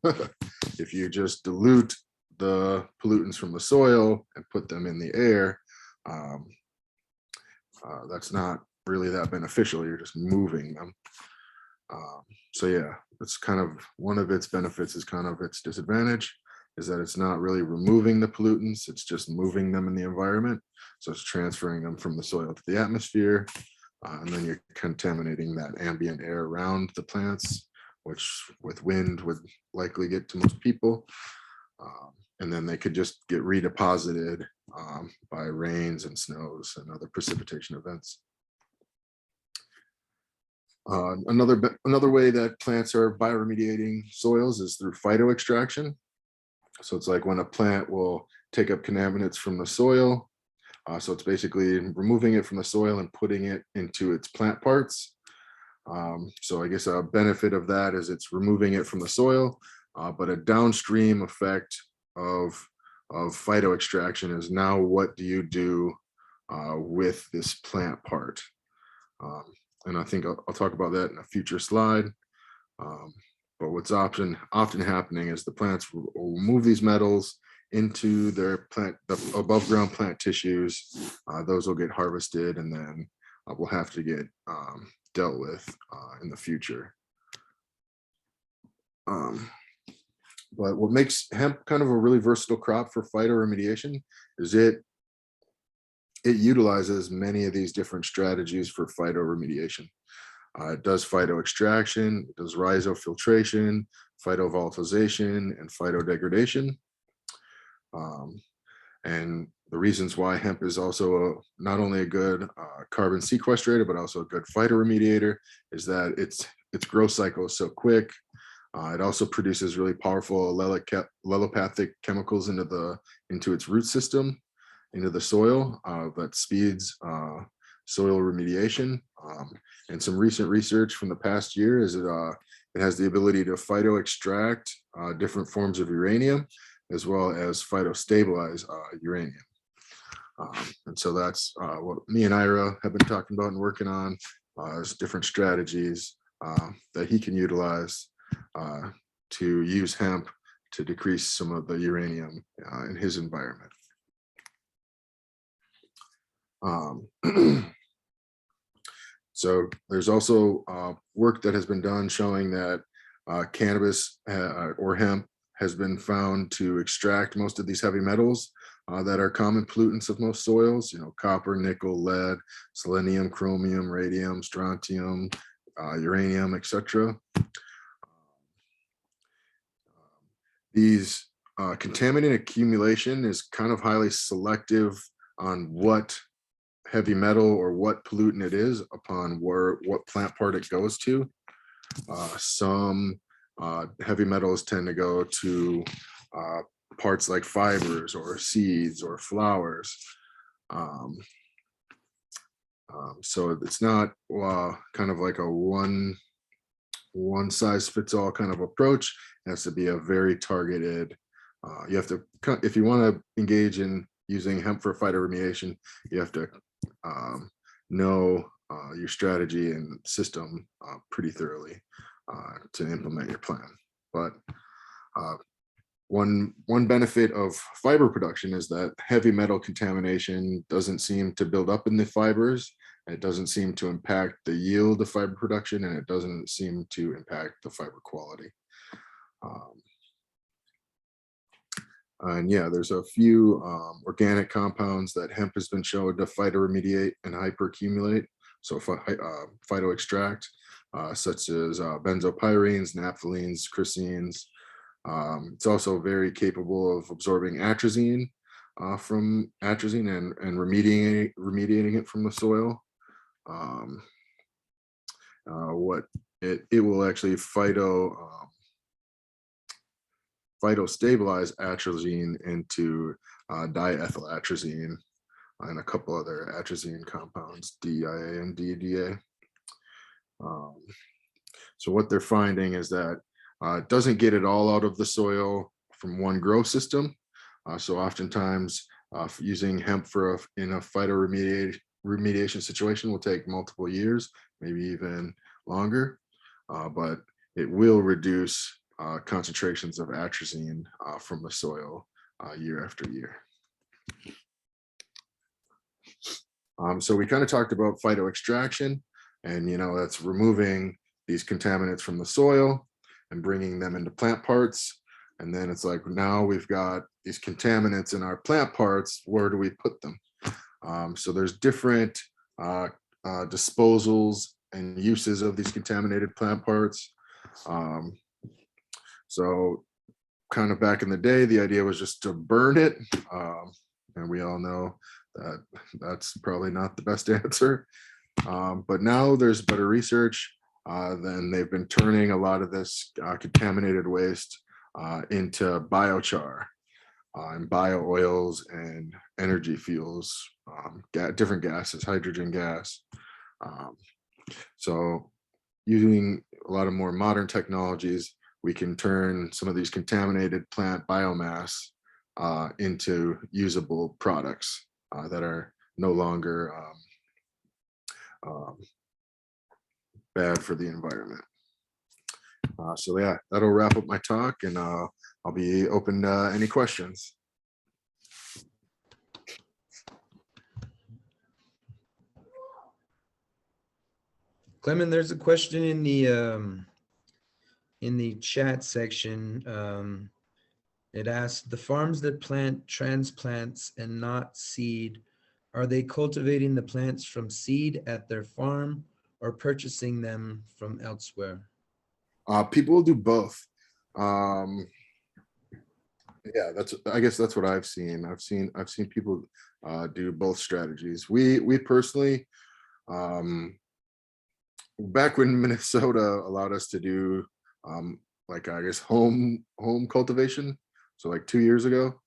if you just dilute the pollutants from the soil and put them in the air, that's not really that beneficial. You're just moving them. So yeah, it's kind of one of its benefits is kind of its disadvantage is that it's not really removing the pollutants, it's just moving them in the environment. So it's transferring them from the soil to the atmosphere, and then you're contaminating that ambient air around the plants, which with wind would likely get to most people. And then they could just get redeposited by rains and snows and other precipitation events. Another way that plants are bioremediating soils is through phytoextraction. So it's like when a plant will take up contaminants from the soil. So it's basically removing it from the soil and putting it into its plant parts. So I guess a benefit of that is it's removing it from the soil, but a downstream effect of phytoextraction is now what do you do with this plant part? And I think I'll talk about that in a future slide. But what's often happening is the plants will move these metals into their plant, the above ground plant tissues. Those will get harvested and then will have to get dealt with in the future. But what makes hemp kind of a really versatile crop for phytoremediation is it utilizes many of these different strategies for phytoremediation. It does phytoextraction, it does rhizofiltration, phytovolatilization, and phytodegradation. And the reasons why hemp is also not only a good carbon sequestrator, but also a good phytoremediator is that its growth cycle is so quick. It also produces really powerful allelopathic chemicals into its root system, into the soil that speeds soil remediation. And some recent research from the past year is it has the ability to phytoextract different forms of uranium, as well as phytostabilize uranium. And so that's what me and Ira have been talking about and working on is different strategies that he can utilize to use hemp to decrease some of the uranium in his environment. So there's also work that has been done showing that cannabis or hemp has been found to extract most of these heavy metals that are common pollutants of most soils, copper, nickel, lead, selenium, chromium, radium, strontium, uranium, etc. These contaminant accumulation is kind of highly selective on what heavy metal or what pollutant it is upon what plant part it goes to. Some heavy metals tend to go to parts like fibers or seeds or flowers. So it's not kind of like a one size fits all kind of approach. It has to be a very targeted, you have to, if you want to engage in using hemp for phytoremediation, you have to know your strategy and system pretty thoroughly to implement your plan. But one benefit of fiber production is that heavy metal contamination doesn't seem to build up in the fibers. It doesn't seem to impact the yield of fiber production, and it doesn't seem to impact the fiber quality. And yeah, there's a few organic compounds that hemp has been shown to phytoremediate and hyperaccumulate, so phytoextract, such as benzopyrenes, naphthalenes, chrysines. It's also very capable of absorbing atrazine, from atrazine and remediating it from the soil. What it will actually phytostabilize atrazine into diethylatrazine and a couple other atrazine compounds, DIA and DDA. So what they're finding is that it doesn't get it all out of the soil from one grow system. So oftentimes using hemp in a phytoremediation situation will take multiple years, maybe even longer, but it will reduce concentrations of atrazine from the soil year after year. So we kind of talked about phytoextraction, and that's removing these contaminants from the soil and bringing them into plant parts. And then it's like, now we've got these contaminants in our plant parts, where do we put them? So there's different disposals and uses of these contaminated plant parts. So kind of back in the day, the idea was just to burn it. And we all know that that's probably not the best answer. But now there's better research. Then they've been turning a lot of this contaminated waste into biochar and bio oils and energy fuels, different gases, hydrogen gas. So using a lot of more modern technologies, we can turn some of these contaminated plant biomass into usable products that are no longer bad for the environment. So yeah, that'll wrap up my talk, and I'll be open to any questions. Clement, there's a question in the chat section. It asks, the farms that plant transplants and not seed, are they cultivating the plants from seed at their farm or purchasing them from elsewhere? People will do both. Yeah, I guess that's what I've seen. I've seen people do both strategies. We personally, back when Minnesota allowed us to do like, I guess, home cultivation, so like 2 years ago,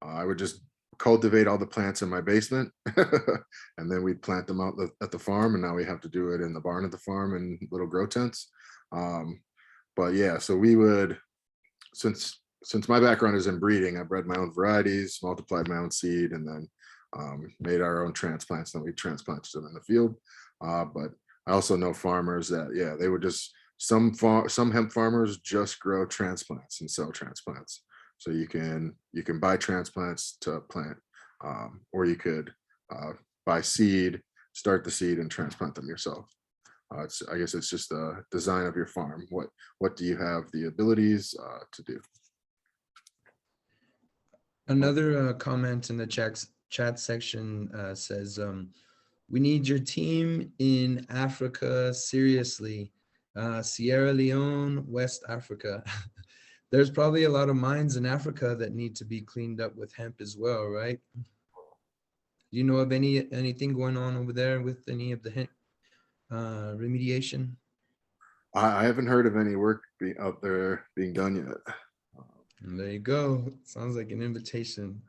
I would just cultivate all the plants in my basement and then we'd plant them out at the farm, and now we have to do it in the barn at the farm in little grow tents. But yeah, so we would, since my background is in breeding, I bred my own varieties, multiplied my own seed, and then made our own transplants. Then we transplanted them in the field. But I also know farmers that, yeah, they would just, some hemp farmers just grow transplants and sell transplants. So you can buy transplants to plant, or you could buy seed, start the seed, and transplant them yourself. I guess it's just the design of your farm. What do you have the abilities to do? Another comment in the chat section says, we need your team in Africa, seriously. Sierra Leone, West Africa. There's probably a lot of mines in Africa that need to be cleaned up with hemp as well, right? Do you know of anything going on over there with any of the hemp remediation? I haven't heard of any work out there being done yet. And there you go. Sounds like an invitation.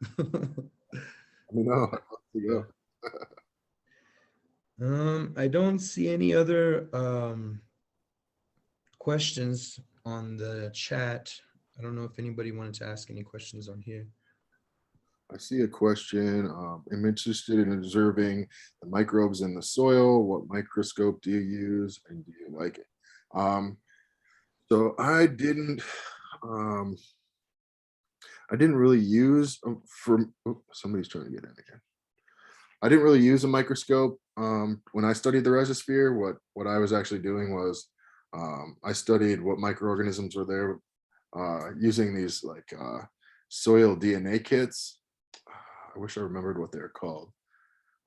I don't see any other questions on the chat. I don't know if anybody wanted to ask any questions on here. I see a question. I'm interested in observing the microbes in the soil. What microscope do you use, and do you like it? So I didn't really use somebody's trying to get in again. I didn't really use a microscope when I studied the rhizosphere. What I was actually doing was I studied what microorganisms were there using these like soil DNA kits. I wish I remembered what they're called.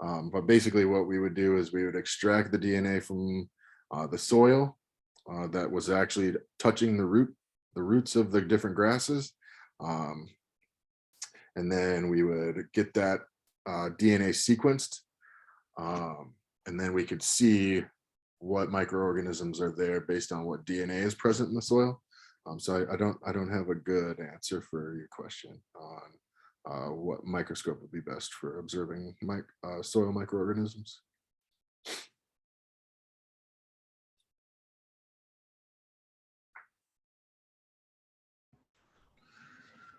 But basically what we would do is we would extract the DNA from the soil that was actually touching the roots of the different grasses. and then we would get that DNA sequenced, and then we could see what microorganisms are there based on what DNA is present in the soil. So I don't have a good answer for your question on what microscope would be best for observing soil microorganisms.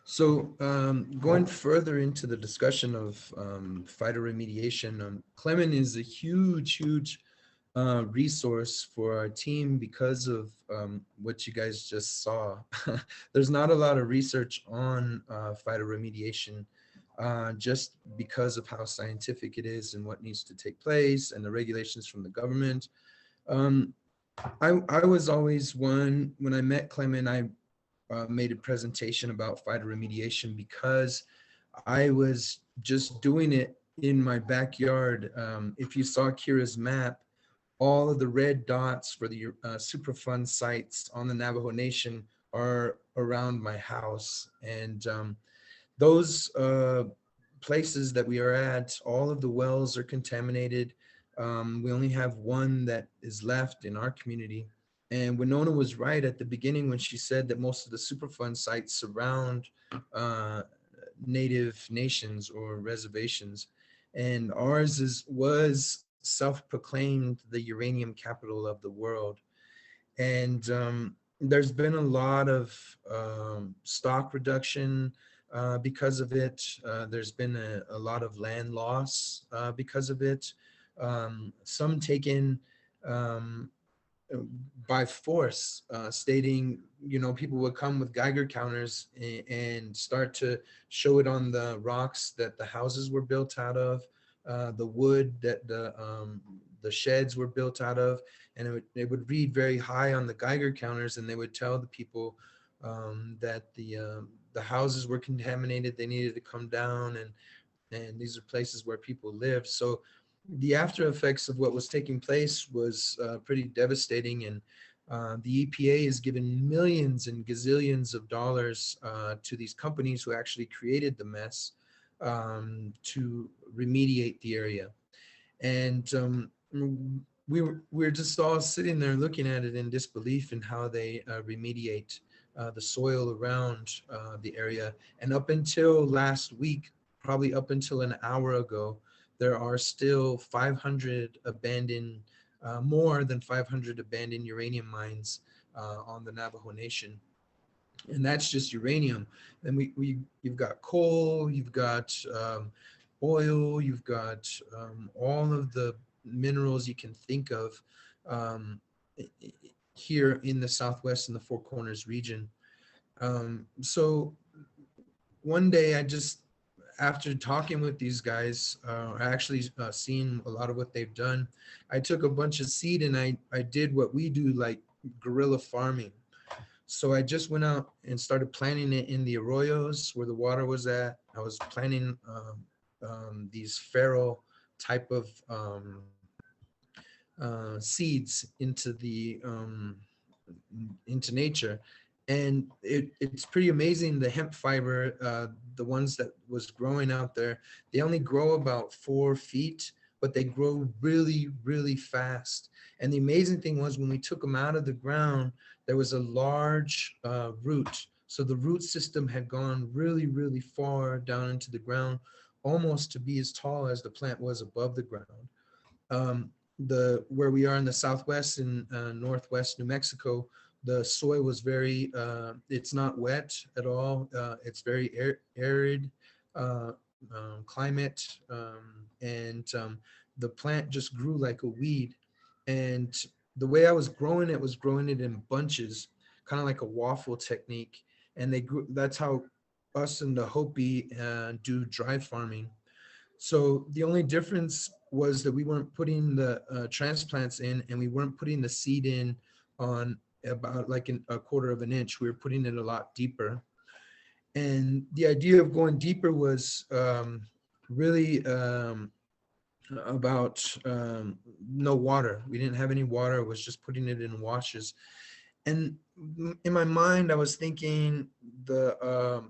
So going further into the discussion of phytoremediation, Clement is a huge resource for our team because of what you guys just saw. There's not a lot of research on phytoremediation just because of how scientific it is and what needs to take place and the regulations from the government. I was always one, when I met Clement, I made a presentation about phytoremediation because I was just doing it in my backyard. If you saw Kira's map, all of the red dots for the Superfund sites on the Navajo Nation are around my house. And those places that we are at, all of the wells are contaminated. We only have one that is left in our community. And Winona was right at the beginning when she said that most of the Superfund sites surround native nations or reservations. And ours was self-proclaimed the uranium capital of the world. And there's been a lot of stock reduction because of it. There's been a lot of land loss because of it. Some taken by force, stating, people would come with Geiger counters and start to show it on the rocks that the houses were built out of, the wood that the sheds were built out of, and it would read very high on the Geiger counters, and they would tell the people that the houses were contaminated, they needed to come down, and these are places where people live. So the after effects of what was taking place was pretty devastating, and the EPA has given millions and gazillions of dollars to these companies who actually created the mess to remediate the area. And we're just all sitting there looking at it in disbelief in how they remediate the soil around the area. And up until last week, probably up until an hour ago, there are still 500 abandoned, more than 500 abandoned uranium mines on the Navajo Nation. And that's just uranium. Then you've got coal, you've got oil, you've got all of the minerals you can think of here in the Southwest and the Four Corners region. So one day after talking with these guys, actually seeing a lot of what they've done, I took a bunch of seed and I did what we do, like guerrilla farming. So I just went out and started planting it in the arroyos where the water was at. I was planting these feral type of seeds into nature. And it's pretty amazing. The hemp fiber, the ones that was growing out there, they only grow about 4 feet, but they grow really, really fast. And the amazing thing was when we took them out of the ground, there was a large root. So the root system had gone really, really far down into the ground, almost to be as tall as the plant was above the ground. Where we are in the Southwest and Northwest New Mexico, the soil was very, it's not wet at all. It's very arid climate. And the plant just grew like a weed. And the way I was growing it in bunches, kind of like a waffle technique. And they grew, that's how us and the Hopi do dry farming. So the only difference was that we weren't putting the transplants in, and we weren't putting the seed in on about like a quarter of an inch. We were putting it a lot deeper. And the idea of going deeper was really about no water. We didn't have any water. It was just putting it in washes. And in my mind, I was thinking the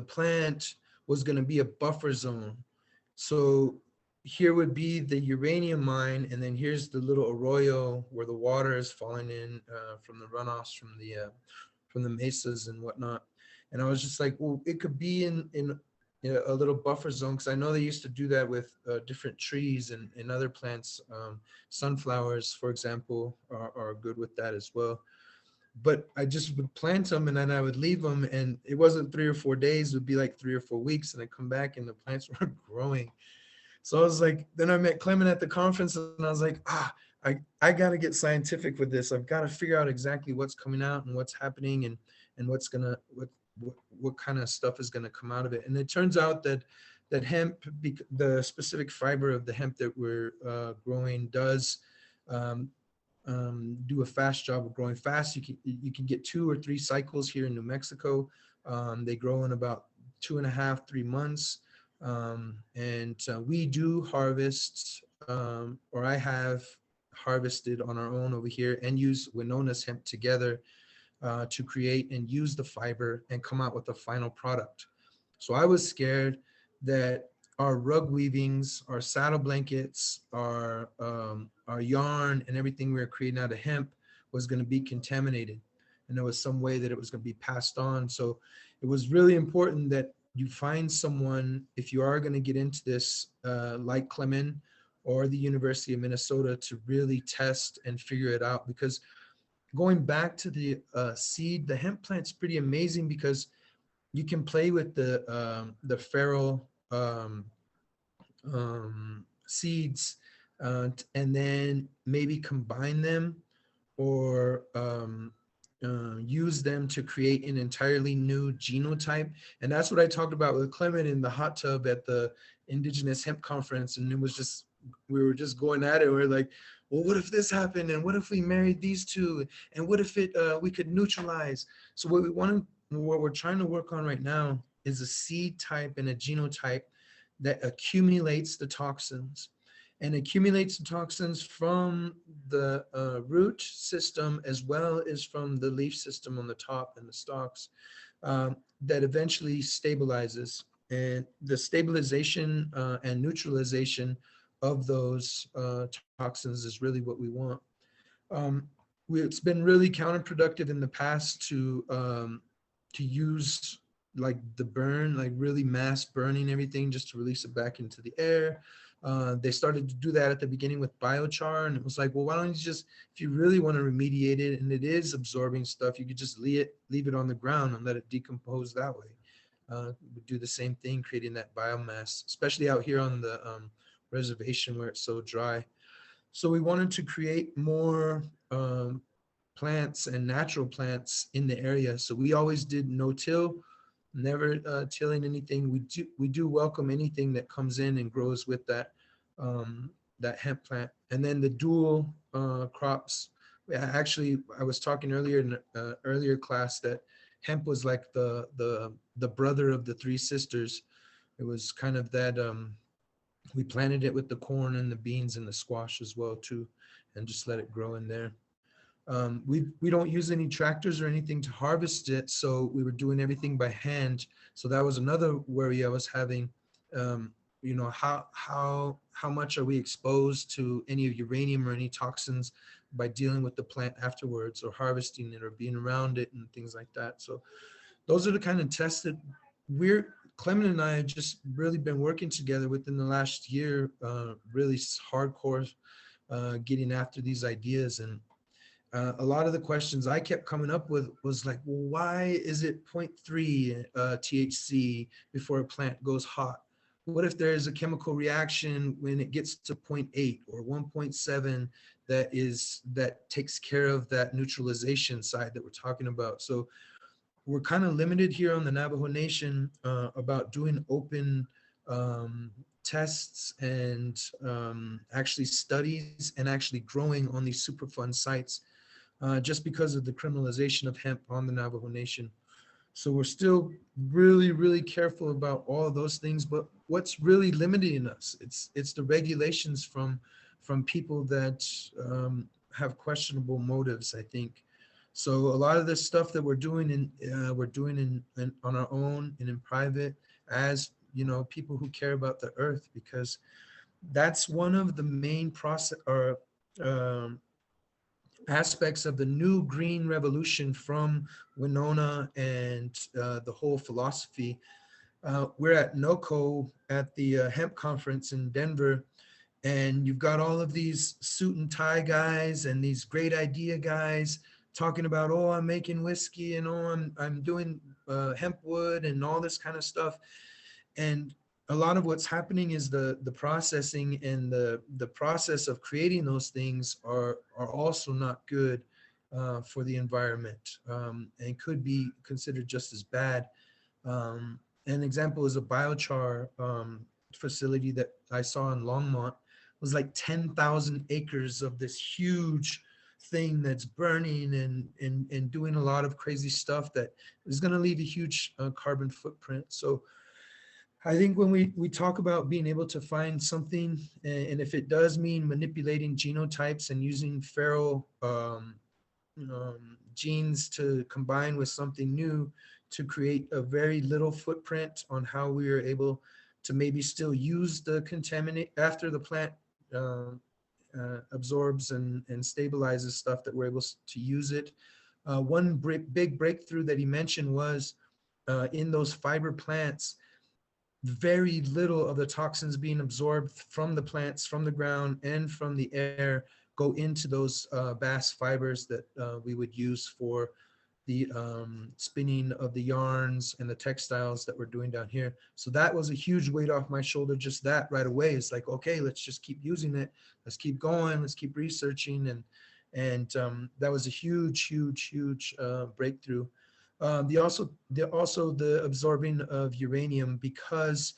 plant was going to be a buffer zone. So here would be the uranium mine, and then here's the little arroyo where the water is falling in from the runoffs from the mesas and whatnot. And I was just like, well, it could be in a little buffer zone, because I know they used to do that with different trees and other plants. Sunflowers, for example, are good with that as well. But I just would plant them and then I would leave them, and it wasn't 3 or 4 days, it would be like 3 or 4 weeks, and I come back and the plants were growing. So I was like, then I met Clement at the conference and I was like, I got to get scientific with this. I've got to figure out exactly what's coming out and what's happening, and what kind of stuff is going to come out of it. And it turns out that hemp, the specific fiber of the hemp that we're growing does do a fast job of growing fast. You can get 2 or 3 cycles here in New Mexico. They grow in about 2.5, 3 months. We do harvest, or I have harvested on our own over here, and use Winona's hemp together to create and use the fiber and come out with a final product. So I was scared that our rug weavings, our saddle blankets, our yarn, and everything we were creating out of hemp was going to be contaminated, and there was some way that it was going to be passed on. So it was really important that you find someone, if you are going to get into this, like Clement or the University of Minnesota, to really test and figure it out. Because going back to the seed, the hemp plant's pretty amazing because you can play with the feral seeds and then maybe combine them or use them to create an entirely new genotype. And that's what I talked about with Clement in the hot tub at the Indigenous Hemp Conference. And it was just, we were just going at it. We're like, well, what if this happened? And what if we married these two? And what if we could neutralize? So what we're trying to work on right now is a seed type and a genotype that accumulates the toxins, and accumulates the toxins from the root system as well as from the leaf system on the top and the stalks, that eventually stabilizes. And the stabilization and neutralization of those toxins is really what we want. It's been really counterproductive in the past to use like the burn, like really mass burning everything just to release it back into the air. They started to do that at the beginning with biochar, and it was like, well, why don't you just, if you really want to remediate it and it is absorbing stuff, you could just leave it on the ground and let it decompose that way. We do the same thing, creating that biomass, especially out here on the reservation where it's so dry. So we wanted to create more plants and natural plants in the area. So we always did no-till, never tilling anything. We do welcome anything that comes in and grows with that that hemp plant. And then the dual crops. Actually, I was talking earlier in an earlier class that hemp was like the brother of the 3 sisters. It was kind of that we planted it with the corn and the beans and the squash as well too, and just let it grow in there. We don't use any tractors or anything to harvest it, so we were doing everything by hand. So that was another worry I was having. You know, how much are we exposed to any uranium or any toxins by dealing with the plant afterwards, or harvesting it, or being around it and things like that. So those are the kind of tests that Clement and I have just really been working together within the last year, really hardcore, getting after these ideas. And a lot of the questions I kept coming up with was like, well, why is it 0.3 THC before a plant goes hot? What if there's a chemical reaction when it gets to 0.8 or 1.7 that takes care of that neutralization side that we're talking about? So we're kind of limited here on the Navajo Nation about doing open tests and actually studies and actually growing on these Superfund sites just because of the criminalization of hemp on the Navajo Nation. So we're still really, really careful about all of those things. But what's really limiting us, it's the regulations from people that have questionable motives, I think. So a lot of this stuff that we're doing on our own and in private, as you know, people who care about the earth, because that's one of the main process or um, aspects of the new green revolution from Winona and the whole philosophy. We're at NOCO at the Hemp conference in Denver, and you've got all of these suit and tie guys and these great idea guys talking about, oh, I'm making whiskey, and oh, I'm doing hemp wood and all this kind of stuff. And a lot of what's happening is the processing and the process of creating those things are also not good for the environment, and could be considered just as bad. An example is a biochar facility that I saw in Longmont. It was like 10,000 acres of this huge thing that's burning and doing a lot of crazy stuff that is going to leave a huge carbon footprint. So I think when we talk about being able to find something, and if it does mean manipulating genotypes and using feral genes to combine with something new to create a very little footprint on how we are able to maybe still use the contaminate after the plant absorbs and stabilizes stuff, that we're able to use it. One big breakthrough that he mentioned was in those fiber plants, very little of the toxins being absorbed from the plants, from the ground, and from the air go into those bass fibers that we would use for the spinning of the yarns and the textiles that we're doing down here. So that was a huge weight off my shoulder, just that right away. It's like, okay, let's just keep using it. Let's keep going. Let's keep researching. And that was a huge breakthrough. The absorbing of uranium, because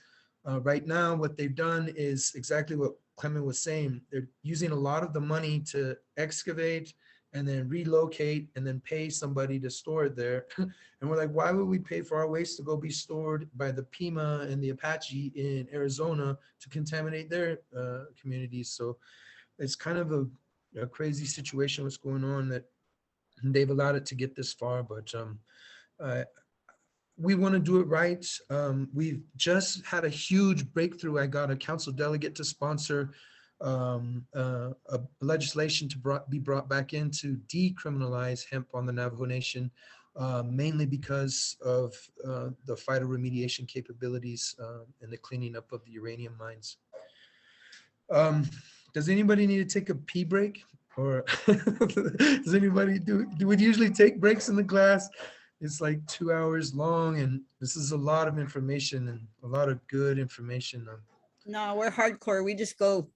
right now what they've done is exactly what Clement was saying. They're using a lot of the money to excavate and then relocate and then pay somebody to store it there. And we're like, why would we pay for our waste to go be stored by the Pima and the Apache in Arizona to contaminate their communities? So it's kind of a crazy situation what's going on, that they've allowed it to get this far. But we want to do it right. We've just had a huge breakthrough. I got a council delegate to sponsor a legislation to be brought back in to decriminalize hemp on the Navajo Nation, mainly because of the phytoremediation capabilities and the cleaning up of the uranium mines. Does anybody need to take a pee break? Or does anybody do we usually take breaks in the class? It's like 2 hours long, and this is a lot of information and a lot of good information. No, we're hardcore. We just go,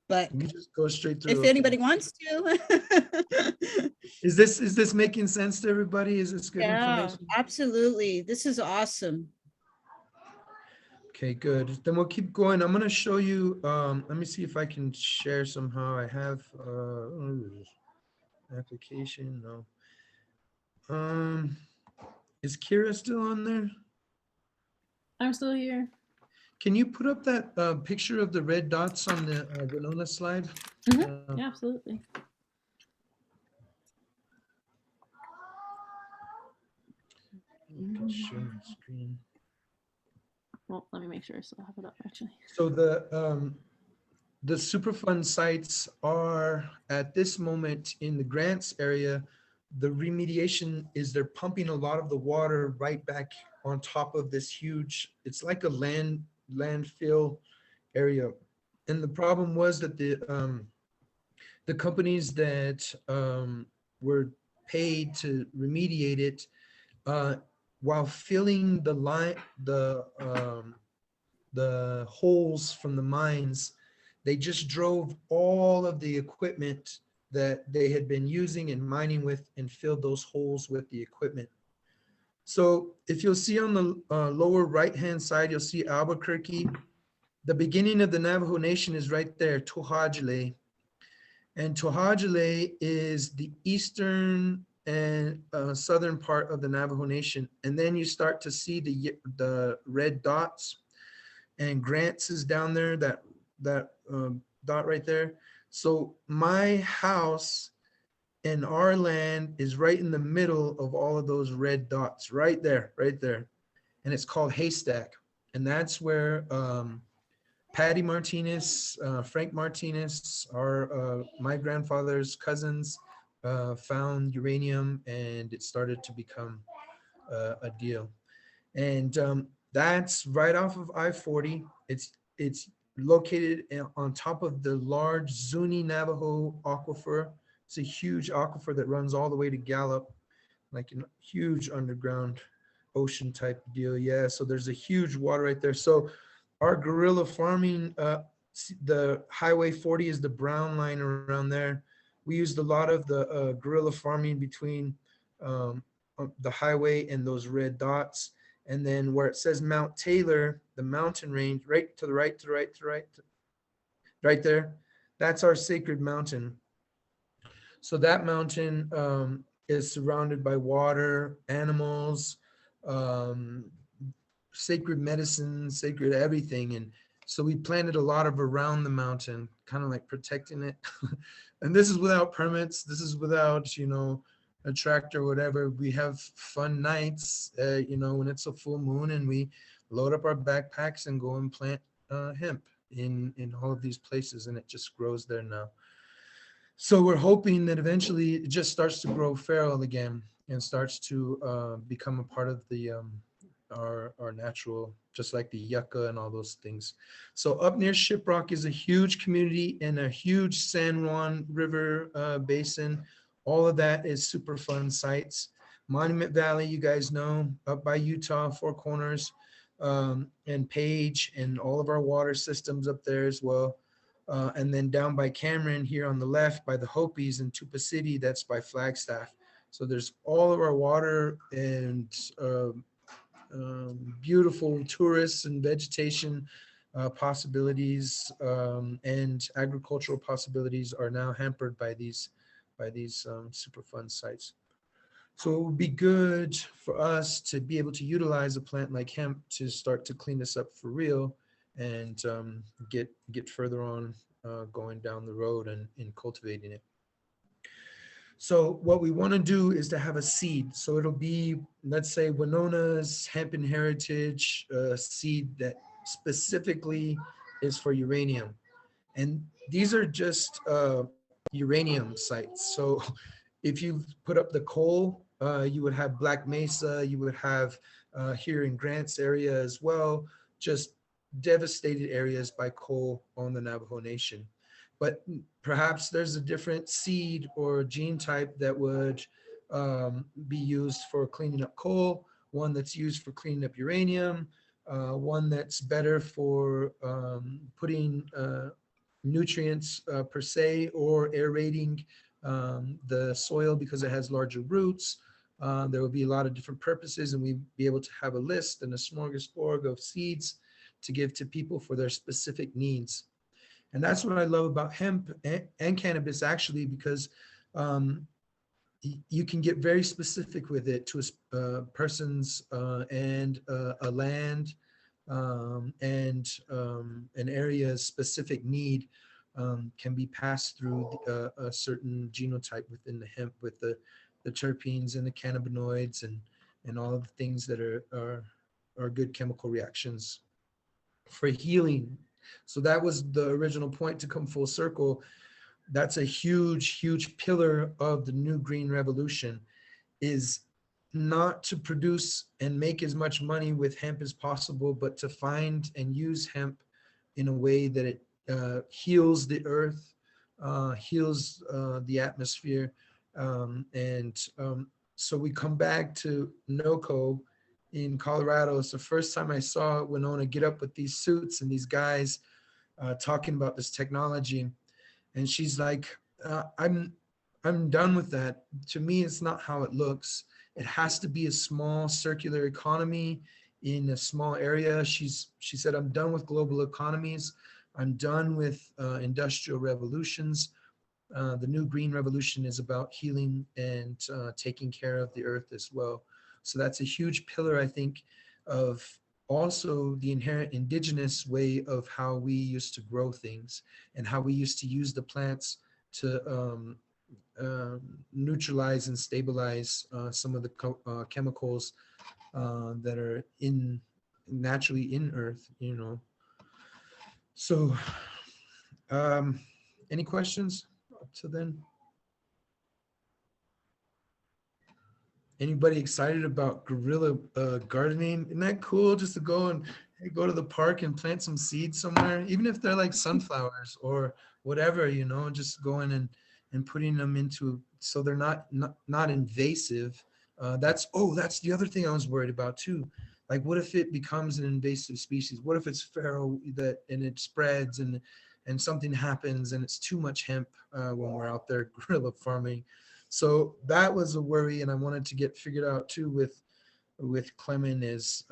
but We just go straight through. if Okay. anybody wants to. Is this making sense to everybody? Is this good Yeah, information? absolutely. This is awesome. Okay, good. Then we'll keep going. I'm going to show you, let me see if I can share somehow. I have application, no. Is Kira still on there? I'm still here. Can you put up that picture of the red dots on the Winona slide? Yeah, absolutely. I can share my screen. Well, let me make sure I still have it up, actually. So the Superfund sites are at this moment in the grants area. The remediation is they're pumping a lot of the water right back on top of this huge, it's like a landfill area. And the problem was that the companies that were paid to remediate it, while filling the holes from the mines, they just drove all of the equipment that they had been using and mining with and filled those holes with the equipment. So if you'll see on the lower right-hand side, you'll see Albuquerque. The beginning of the Navajo Nation is right there, Tohajale. And Tohajale is the eastern and southern part of the Navajo Nation. And then you start to see the red dots, and Grants is down there, that dot right there. So my house and our land is right in the middle of all of those red dots, right there. And it's called Haystack. And that's where Patty Martinez, Frank Martinez, my grandfather's cousins, found uranium, and it started to become a deal. And that's right off of I-40. It's located on top of the large Zuni Navajo aquifer. It's a huge aquifer that runs all the way to Gallup, like a huge underground ocean type deal. Yeah, so there's a huge water right there. So our guerrilla farming, the Highway 40 is the brown line around there. We used a lot of the guerrilla farming between the highway and those red dots. And then where it says Mount Taylor, the mountain range, right to the right, right there, that's our sacred mountain. So that mountain is surrounded by water, animals, um, sacred medicine, sacred everything. And so we planted a lot of around the mountain, kind of like protecting it. And this is without permits. This is without, a tractor or whatever. We have fun nights, when it's a full moon, and we load up our backpacks and go and plant hemp in all of these places, and it just grows there now. So we're hoping that eventually it just starts to grow feral again and starts to become a part of the our natural, just like the yucca and all those things. So up near Shiprock is a huge community and a huge San Juan River basin. All of that is super fun sites. Monument Valley, you guys know, up by Utah, Four Corners, and Page, and all of our water systems up there as well. And then down by Cameron here on the left by the Hopis in Tupa City, that's by Flagstaff. So there's all of our water and beautiful tourists and vegetation possibilities and agricultural possibilities are now hampered by these super fun sites. So it would be good for us to be able to utilize a plant like hemp to start to clean this up for real and get further on going down the road and cultivating it. So what we want to do is to have a seed. So it'll be, let's say, Winona's Hemp and Heritage seed that specifically is for uranium. And these are just uranium sites. So if you put up the coal, you would have Black Mesa, you would have here in Grants area as well, just devastated areas by coal on the Navajo Nation. But perhaps there's a different seed or gene type that would be used for cleaning up coal, one that's used for cleaning up uranium, one that's better for putting nutrients per se, or aerating the soil because it has larger roots. There will be a lot of different purposes, and we'd be able to have a list and a smorgasbord of seeds to give to people for their specific needs. And that's what I love about hemp and cannabis, actually, because you can get very specific with it to a person's and a land and an area's specific need can be passed through a certain genotype within the hemp with the terpenes and the cannabinoids and all of the things that are good chemical reactions for healing. So that was the original point to come full circle. That's a huge pillar of the new green revolution, is not to produce and make as much money with hemp as possible, but to find and use hemp in a way that it heals the earth, heals the atmosphere. So we come back to NOCO in Colorado. It's the first time I saw Winona get up with these suits and these guys talking about this technology. And she's like, I'm done with that. To me, it's not how it looks. It has to be a small circular economy in a small area. She said, I'm done with global economies. I'm done with industrial revolutions. The new green revolution is about healing and taking care of the earth as well. So that's a huge pillar, I think, of also the inherent indigenous way of how we used to grow things and how we used to use the plants to neutralize and stabilize some of the chemicals that are in naturally in earth, you know. So any questions up to then? Anybody excited about guerrilla gardening? Isn't that cool, just to go and hey, go to the park and plant some seeds somewhere, even if they're like sunflowers or whatever, you know, just going and putting them into, so they're not invasive. That's the other thing I was worried about too. Like, what if it becomes an invasive species? What if it's feral that and it spreads and something happens and it's too much hemp when we're out there guerrilla farming? So that was a worry, and I wanted to get figured out too with Clement is,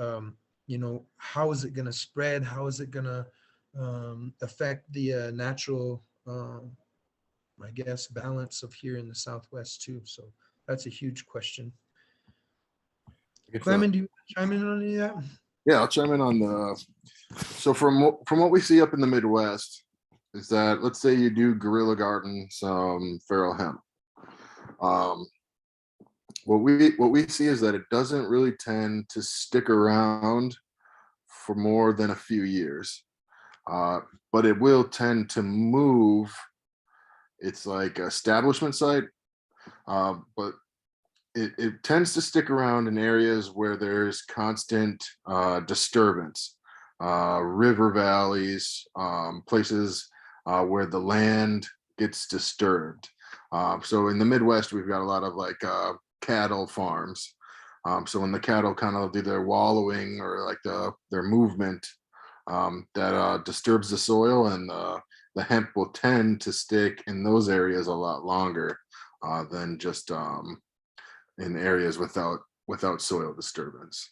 you know, how is it going to spread? How is it going to affect the natural, I guess, balance of here in the Southwest too? So that's a huge question. Clement, do you want to chime in on any of that? Yeah, I'll chime in on the. So from what we see up in the Midwest, is that let's say you do guerrilla garden some feral hemp. What we see is that it doesn't really tend to stick around for more than a few years, but it will tend to move. It's like establishment site, but it tends to stick around in areas where there's constant disturbance, river valleys, places where the land gets disturbed. So in the Midwest, we've got a lot of like cattle farms. So when the cattle kind of do their wallowing or like their movement, that disturbs the soil, and the hemp will tend to stick in those areas a lot longer than just in areas without soil disturbance.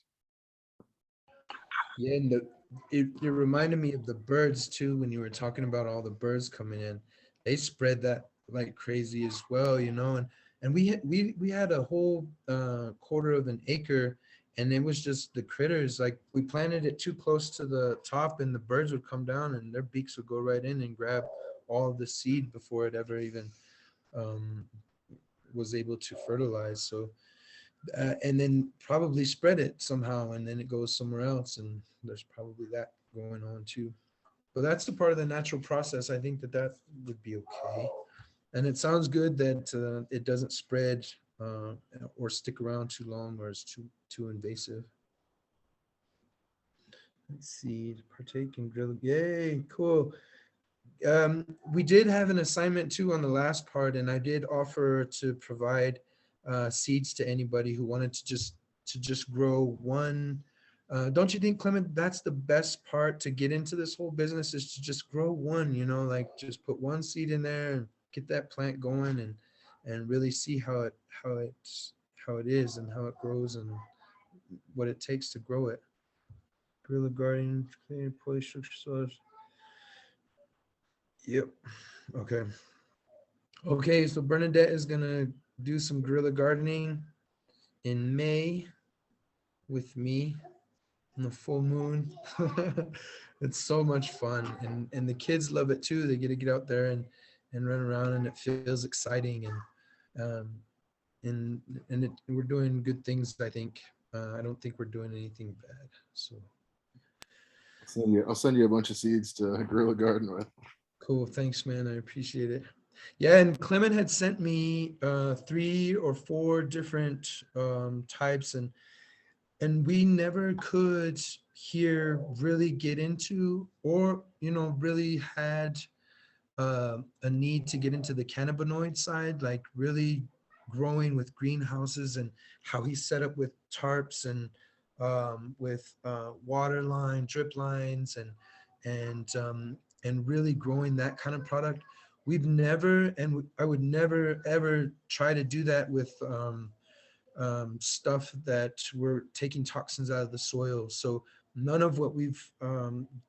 Yeah, and it reminded me of the birds too, when you were talking about all the birds coming in. They spread that like crazy as well, you know. And we had a whole quarter of an acre, and it was just the critters. Like, we planted it too close to the top, and the birds would come down and their beaks would go right in and grab all of the seed before it ever even was able to fertilize. So and then probably spread it somehow, and then it goes somewhere else, and there's probably that going on too. But that's the part of the natural process. I think that would be okay. And it sounds good that it doesn't spread or stick around too long, or is too invasive. Let's see, partake in grill. Yay, cool. We did have an assignment too on the last part, and I did offer to provide seeds to anybody who wanted to just grow one. Don't you think, Clement, that's the best part to get into this whole business, is to just grow one, you know, like just put one seed in there and get that plant going and really see how it is and how it grows and what it takes to grow it. Guerrilla garden, poorly structured soils. Yep. Okay. Okay, so Bernadette is gonna do some guerrilla gardening in May with me on the full moon. It's so much fun, and the kids love it too. They get to get out there and run around, and it feels exciting, and we're doing good things. I think I don't think we're doing anything bad. So I'll send you a bunch of seeds to guerrilla garden with. cool. Thanks, man. I appreciate it. Yeah, and Clement had sent me 3 or 4 different types, and we never could here really get into, or really had a need to get into the cannabinoid side, like really growing with greenhouses, and how he's set up with tarps and with water line, drip lines, and really growing that kind of product. We've never, and I would never ever try to do that with stuff that we're taking toxins out of the soil. So none of what we've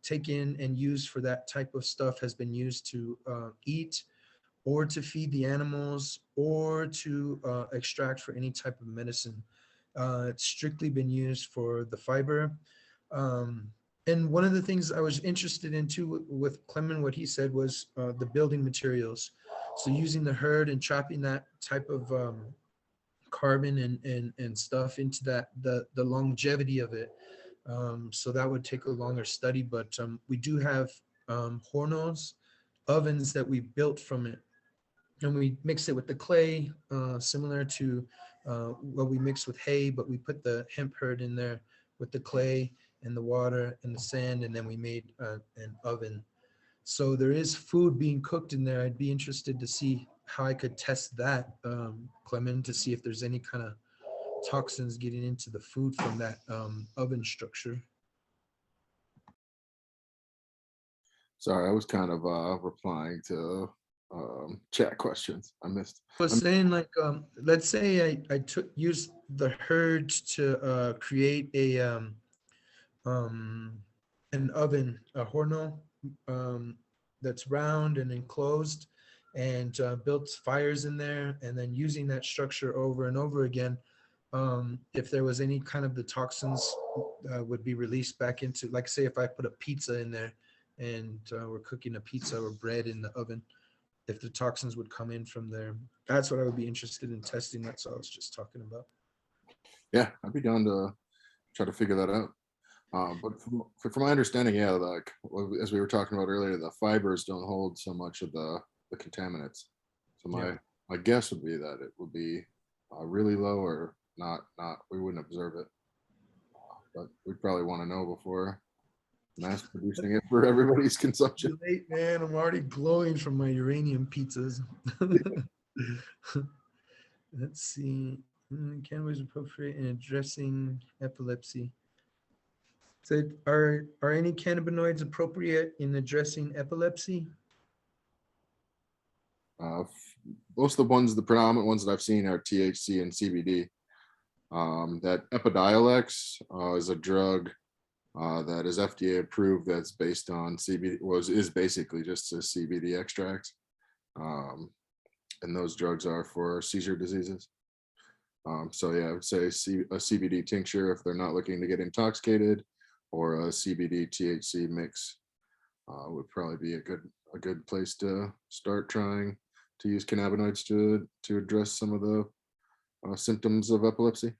taken and used for that type of stuff has been used to eat or to feed the animals or to extract for any type of medicine. It's strictly been used for the fiber. And one of the things I was interested in too with Clement, what he said was the building materials. So using the herd and trapping that type of carbon and stuff into that, the longevity of it. So that would take a longer study, but we do have hornos, ovens that we built from it. And we mix it with the clay, similar to what we mix with hay, but we put the hemp herd in there with the clay and the water and the sand, and then we made an oven. So there is food being cooked in there. I'd be interested to see how I could test that, Clement, to see if there's any kind of toxins getting into the food from that oven structure. Sorry, I was kind of replying to chat questions. I missed. I was saying, like, let's say I used the herd to create an oven, a horno, that's round and enclosed, and built fires in there, and then using that structure over and over again. If there was any kind of the toxins would be released back into, like, say if I put a pizza in there and we're cooking a pizza or bread in the oven, if the toxins would come in from there. That's what I would be interested in testing. That's all I was just talking about. Yeah, I'd be down to try to figure that out. But from my understanding, yeah, like as we were talking about earlier, the fibers don't hold so much of the contaminants. So my guess would be that it would be really low or not. We wouldn't observe it, but we'd probably want to know before mass producing it for everybody's consumption. Too late, man. I'm already glowing from my uranium pizzas. Let's see. Cannabis appropriate in addressing epilepsy. So are any cannabinoids appropriate in addressing epilepsy? Most of the predominant ones that I've seen are THC and CBD. That Epidiolex is a drug that is FDA approved. That's based on CBD. Is basically just a CBD extract, and those drugs are for seizure diseases. So yeah, I would say a CBD tincture if they're not looking to get intoxicated, or a CBD THC mix would probably be a good place to start trying to use cannabinoids to address some of the symptoms of epilepsy.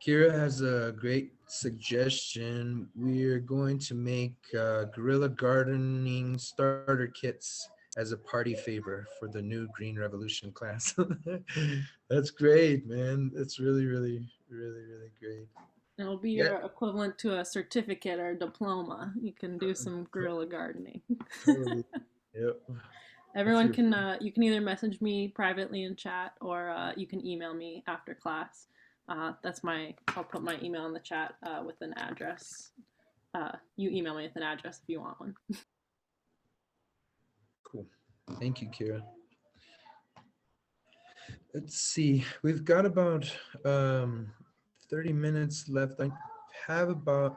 Kira has a great suggestion. We're going to make guerrilla gardening starter kits as a party favor for the new Green Revolution class. That's great, man. That's really, really, really, really great. It'll be your equivalent to a certificate or a diploma. You can do some guerrilla gardening. Totally. Yep. Everyone can you can either message me privately in chat, or you can email me after class. I'll put my email in the chat with an address. You email me with an address if you want one. Cool. Thank you, Kira. Let's see. We've got about 30 minutes left. I have a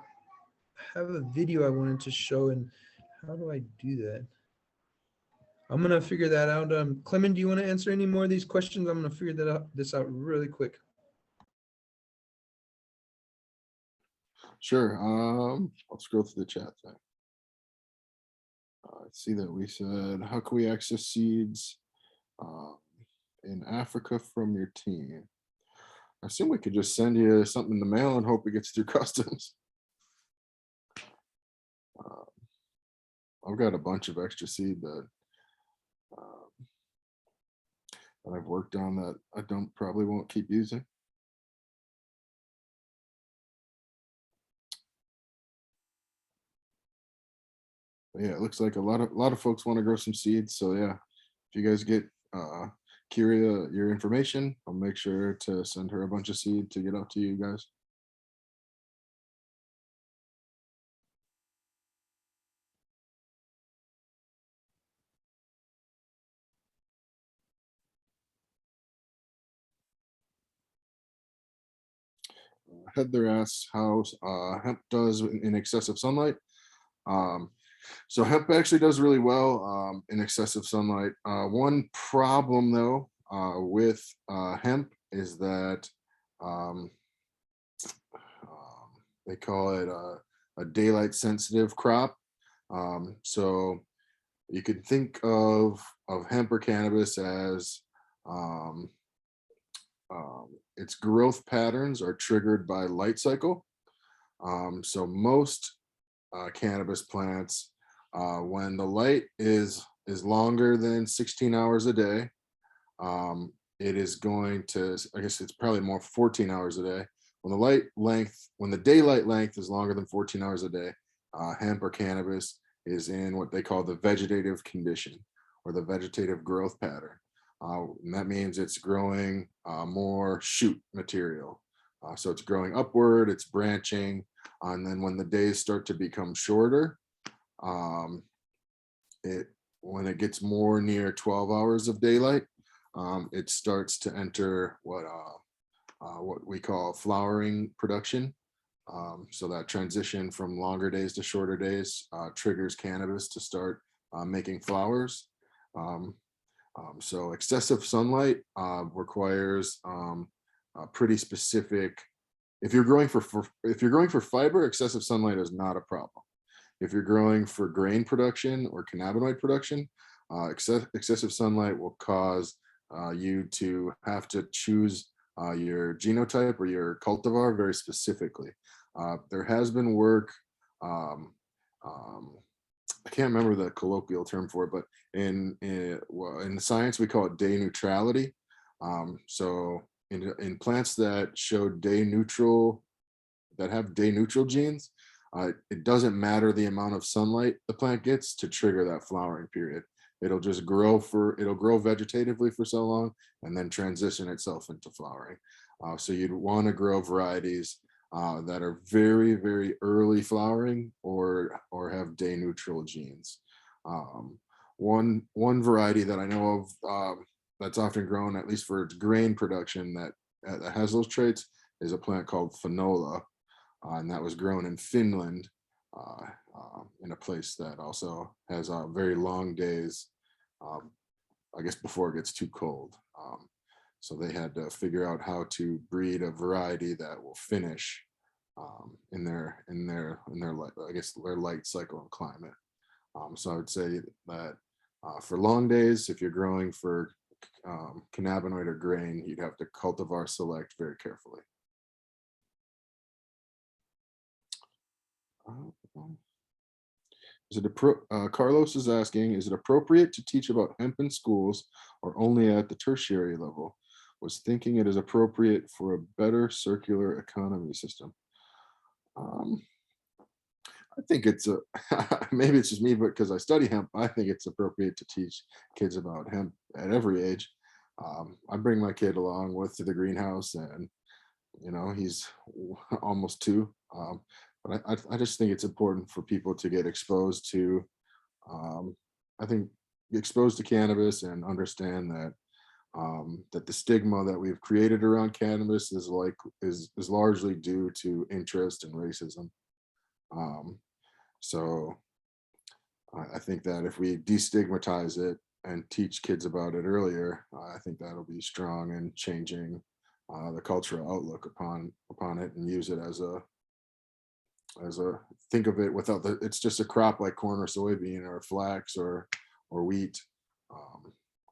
video I wanted to show, and how do I do that? I'm gonna figure that out. Clement, do you want to answer any more of these questions? I'm gonna figure this out really quick. Sure. I'll scroll through the chat thing. I see that we said, how can we access seeds in Africa from your team? I assume we could just send you something in the mail and hope it gets through customs. I've got a bunch of extra seed that I've worked on that I probably won't keep using. But yeah, it looks like a lot of folks want to grow some seeds. So yeah, if you guys get Kyria your information, I'll make sure to send her a bunch of seed to get out to you guys. Heather asks how hemp does in excessive sunlight. So hemp actually does really well in excessive sunlight. One problem though with hemp is that they call it a daylight sensitive crop. So you could think of hemp or cannabis as its growth patterns are triggered by light cycle. So most cannabis plants, when the light is longer than 16 hours a day, it is going to, I guess it's probably more 14 hours a day. When the daylight length is longer than 14 hours a day, hemp or cannabis is in what they call the vegetative condition or the vegetative growth pattern. And that means it's growing more shoot material. So it's growing upward, it's branching. And then when the days start to become shorter, when it gets more near 12 hours of daylight, it starts to enter what we call flowering production. So that transition from longer days to shorter days triggers cannabis to start making flowers. So excessive sunlight requires pretty specific. If you're growing for fiber, excessive sunlight is not a problem. If you're growing for grain production or cannabinoid production, excessive sunlight will cause you to have to choose your genotype or your cultivar very specifically. There has been work, I can't remember the colloquial term for it, but in the science we call it day neutrality. So in plants that show that have day neutral genes, it doesn't matter the amount of sunlight the plant gets to trigger that flowering period. It'll grow vegetatively for so long and then transition itself into flowering. So you'd want to grow varieties that are very, very early flowering or have day neutral genes. One variety that I know of that's often grown, at least for its grain production, that has those traits is a plant called Finola, and that was grown in Finland, in a place that also has very long days, I guess before it gets too cold. So they had to figure out how to breed a variety that will finish in their I guess their light cycle and climate. So I would say that for long days, if you're growing for cannabinoid or grain, you'd have to cultivar select very carefully. Carlos is asking, is it appropriate to teach about hemp in schools or only at the tertiary level? Was thinking it is appropriate for a better circular economy system. I think it's maybe it's just me, but because I study hemp, I think it's appropriate to teach kids about hemp at every age. I bring my kid along to the greenhouse, and he's almost 2. But I just think it's important for people to get exposed to, exposed to cannabis and understand that that the stigma that we've created around cannabis is largely due to interest and racism. So I think that if we destigmatize it and teach kids about it earlier, I think that'll be strong in changing the cultural outlook upon it, and use it as a think of it without it's just a crop like corn or soybean or flax or wheat,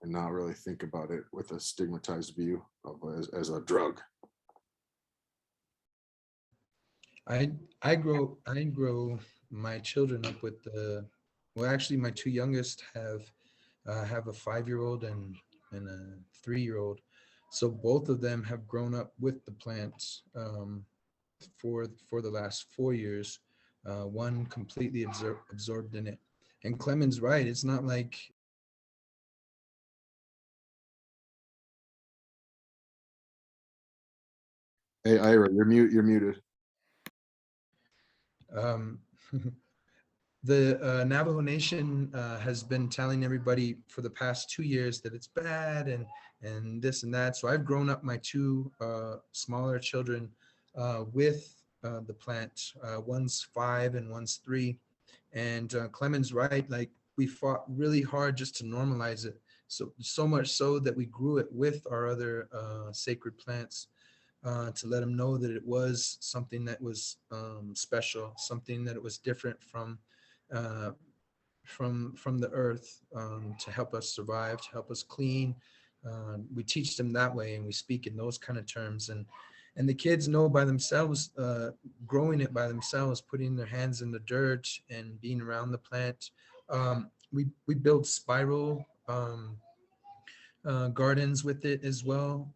and not really think about it with a stigmatized view of as a drug. I grow my children up with actually my 2 youngest have a 5-year-old and a 3-year-old. So both of them have grown up with the plants for the last 4 years. One completely absorbed in it. And Clement's right. It's not like Hey, Ira, you're muted. The Navajo Nation has been telling everybody for the past 2 years that it's bad and this and that. So I've grown up my 2 smaller children with the plant. One's 5 and one's 3. And Clement's right. Like, we fought really hard just to normalize it. So much so that we grew it with our other sacred plants. To let them know that it was something that was special, something that it was different from the earth, to help us survive, to help us clean, We teach them that way, and we speak in those kind of terms, and the kids know by themselves, growing it by themselves, putting their hands in the dirt and being around the plant. We build spiral gardens with it as well,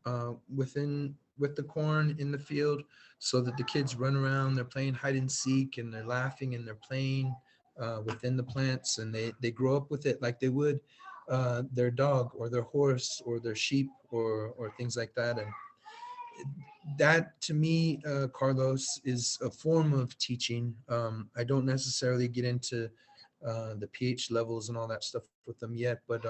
with the corn in the field, so that the kids run around, they're playing hide and seek, and they're laughing and they're playing within the plants, and they grow up with it like they would their dog or their horse or their sheep or things like that. And that to me, Carlos, is a form of teaching. I don't necessarily get into the pH levels and all that stuff with them yet, but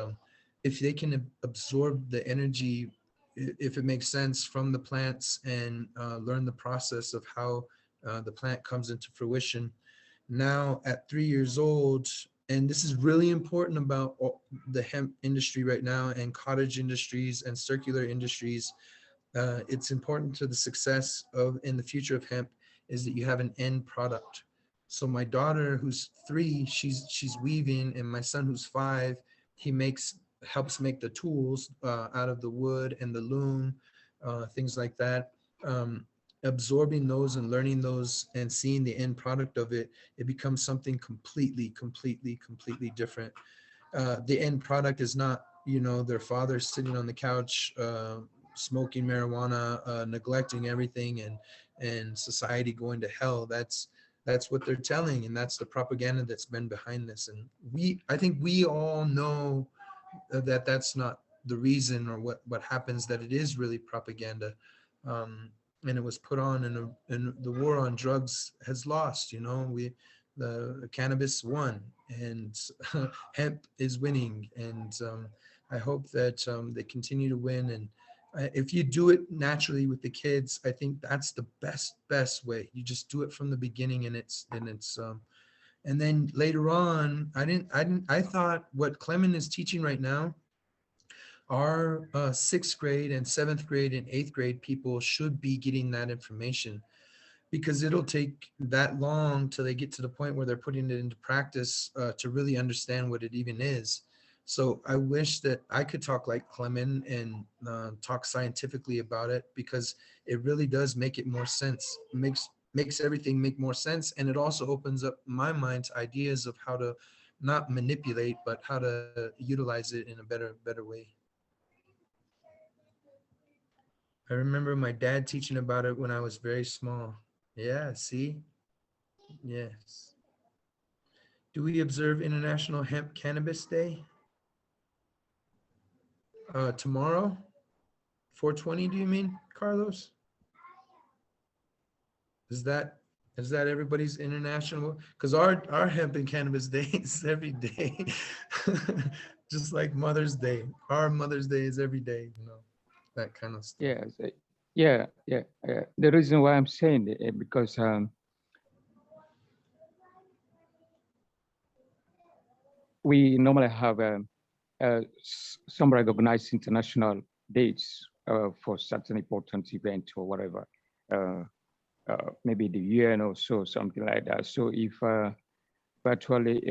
if they can absorb the energy, if it makes sense, from the plants, and learn the process of how the plant comes into fruition. Now at 3 years old, and this is really important about the hemp industry right now, and cottage industries and circular industries, it's important to the success of in the future of hemp is that you have an end product. So my daughter, who's 3, she's weaving, and my son, who's 5, he helps make the tools out of the wood and the loom, things like that. Absorbing those and learning those and seeing the end product of it, it becomes something completely different. The end product is not, their father sitting on the couch smoking marijuana, neglecting everything, and society going to hell. That's what they're telling, and that's the propaganda that's been behind this. And I think we all know that that's not the reason, or what happens, that it is really propaganda. And it was put on, and the war on drugs has lost. The cannabis won, and hemp is winning, and I hope that they continue to win. And if you do it naturally with the kids, I think that's the best way. You just do it from the beginning, and and then later on, I thought what Clement is teaching right now, our 6th grade and 7th grade and 8th grade people should be getting that information, because it'll take that long till they get to the point where they're putting it into practice to really understand what it even is. So I wish that I could talk like Clement and talk scientifically about it, because it really does make it more sense. It makes everything make more sense, and it also opens up my mind to ideas of how to not manipulate, but how to utilize it in a better way. I remember my dad teaching about it when I was very small. Yeah, see? Yes. Do we observe International Hemp Cannabis Day? Tomorrow? 420, do you mean, Carlos? Is that everybody's international? Because our hemp and cannabis day is every day. Just like Mother's Day. Our Mother's Day is every day, that kind of stuff. Yes, yeah. The reason why I'm saying it, because we normally have some recognized international dates for certain important event or whatever, maybe the UN or so, something like that. So if virtually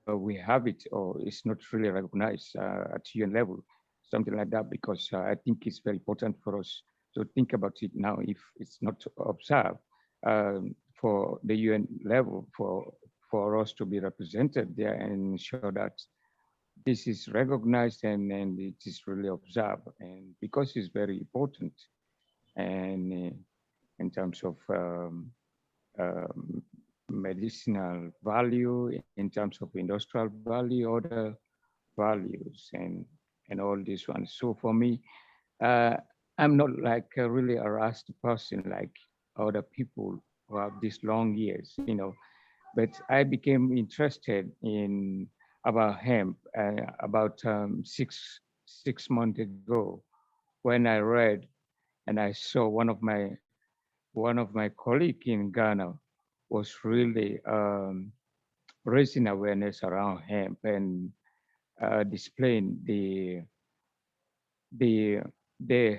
we have it, or it's not really recognized at UN level, something like that, because I think it's very important for us to think about it now. If it's not observed for the UN level, for us to be represented there and ensure that this is recognized and it is really observed, and because it's very important, and in terms of medicinal value, in terms of industrial value, other values, and all this one. So for me, I'm not like really a Rasta person like other people who have these long years, but I became interested in about hemp about 6 months ago, when I read and I saw one of my colleagues in Ghana was really raising awareness around hemp and displaying the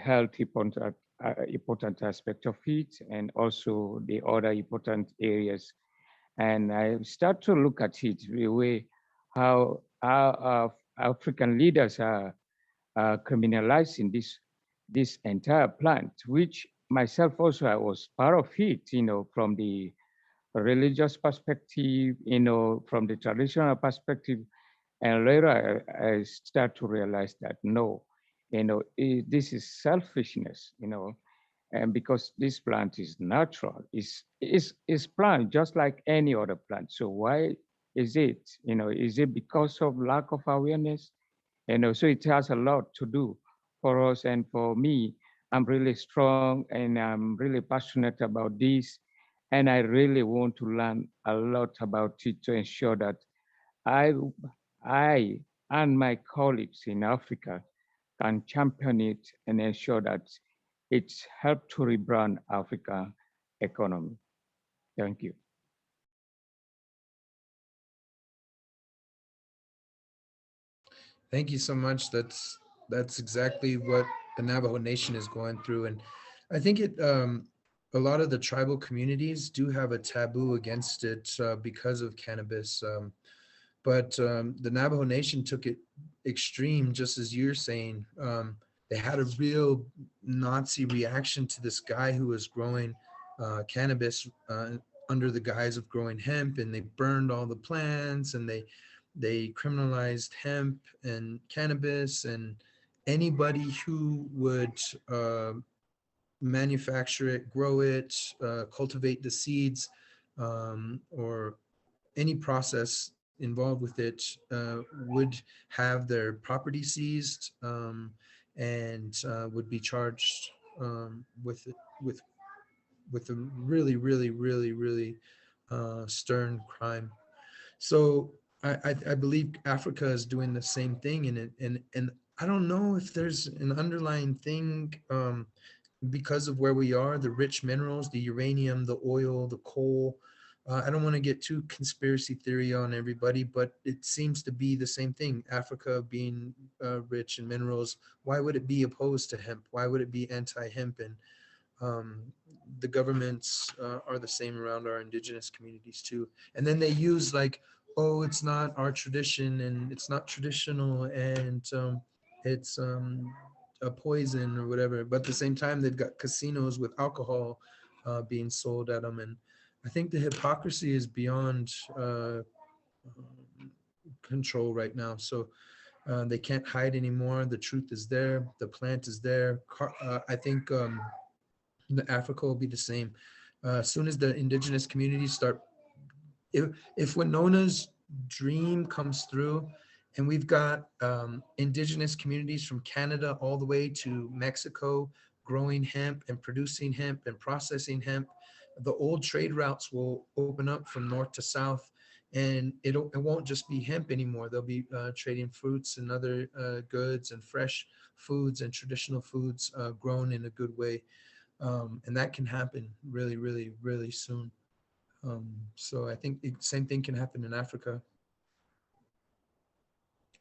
health important aspect of it, and also the other important areas. And I start to look at it the way how African leaders are criminalizing this entire plant, which myself also I was part of it, from the religious perspective, from the traditional perspective. And later I start to realize that no, this is selfishness, and because this plant is natural, is plant just like any other plant. So why is it, is it because of lack of awareness? So it has a lot to do for us and for me. I'm really strong and I'm really passionate about this. And I really want to learn a lot about it to ensure that I, I and my colleagues in Africa can champion it and ensure that it's helped to rebrand Africa economy. Thank you. Thank you so much. That's exactly what the Navajo Nation is going through, and I think a lot of the tribal communities do have a taboo against it because of cannabis. But the Navajo Nation took it extreme, just as you're saying. They had a real Nazi reaction to this guy who was growing cannabis under the guise of growing hemp, and they burned all the plants, and they criminalized hemp and cannabis, and anybody who would manufacture it, grow it, cultivate the seeds, or any process involved with it would have their property seized, and would be charged with a really, really, really, really stern crime. So I believe Africa is doing the same thing, and I don't know if there's an underlying thing because of where we are, the rich minerals, the uranium, the oil, the coal. I don't want to get too conspiracy theory on everybody, but it seems to be the same thing. Africa being rich in minerals, why would it be opposed to hemp? Why would it be anti-hemp? And the governments are the same around our indigenous communities too. And then they use like, oh, it's not our tradition and it's not traditional and it's a poison or whatever. But at the same time, they've got casinos with alcohol being sold at them. And I think the hypocrisy is beyond control right now. So they can't hide anymore. The truth is there. The plant is there. I think Africa will be the same. As soon as the indigenous communities start, if Winona's dream comes through, and we've got indigenous communities from Canada all the way to Mexico growing hemp and producing hemp and processing hemp, the old trade routes will open up from north to south, and it won't just be hemp anymore. They'll be trading fruits and other goods and fresh foods and traditional foods grown in a good way. And that can happen really, really, really soon. So I think the same thing can happen in Africa.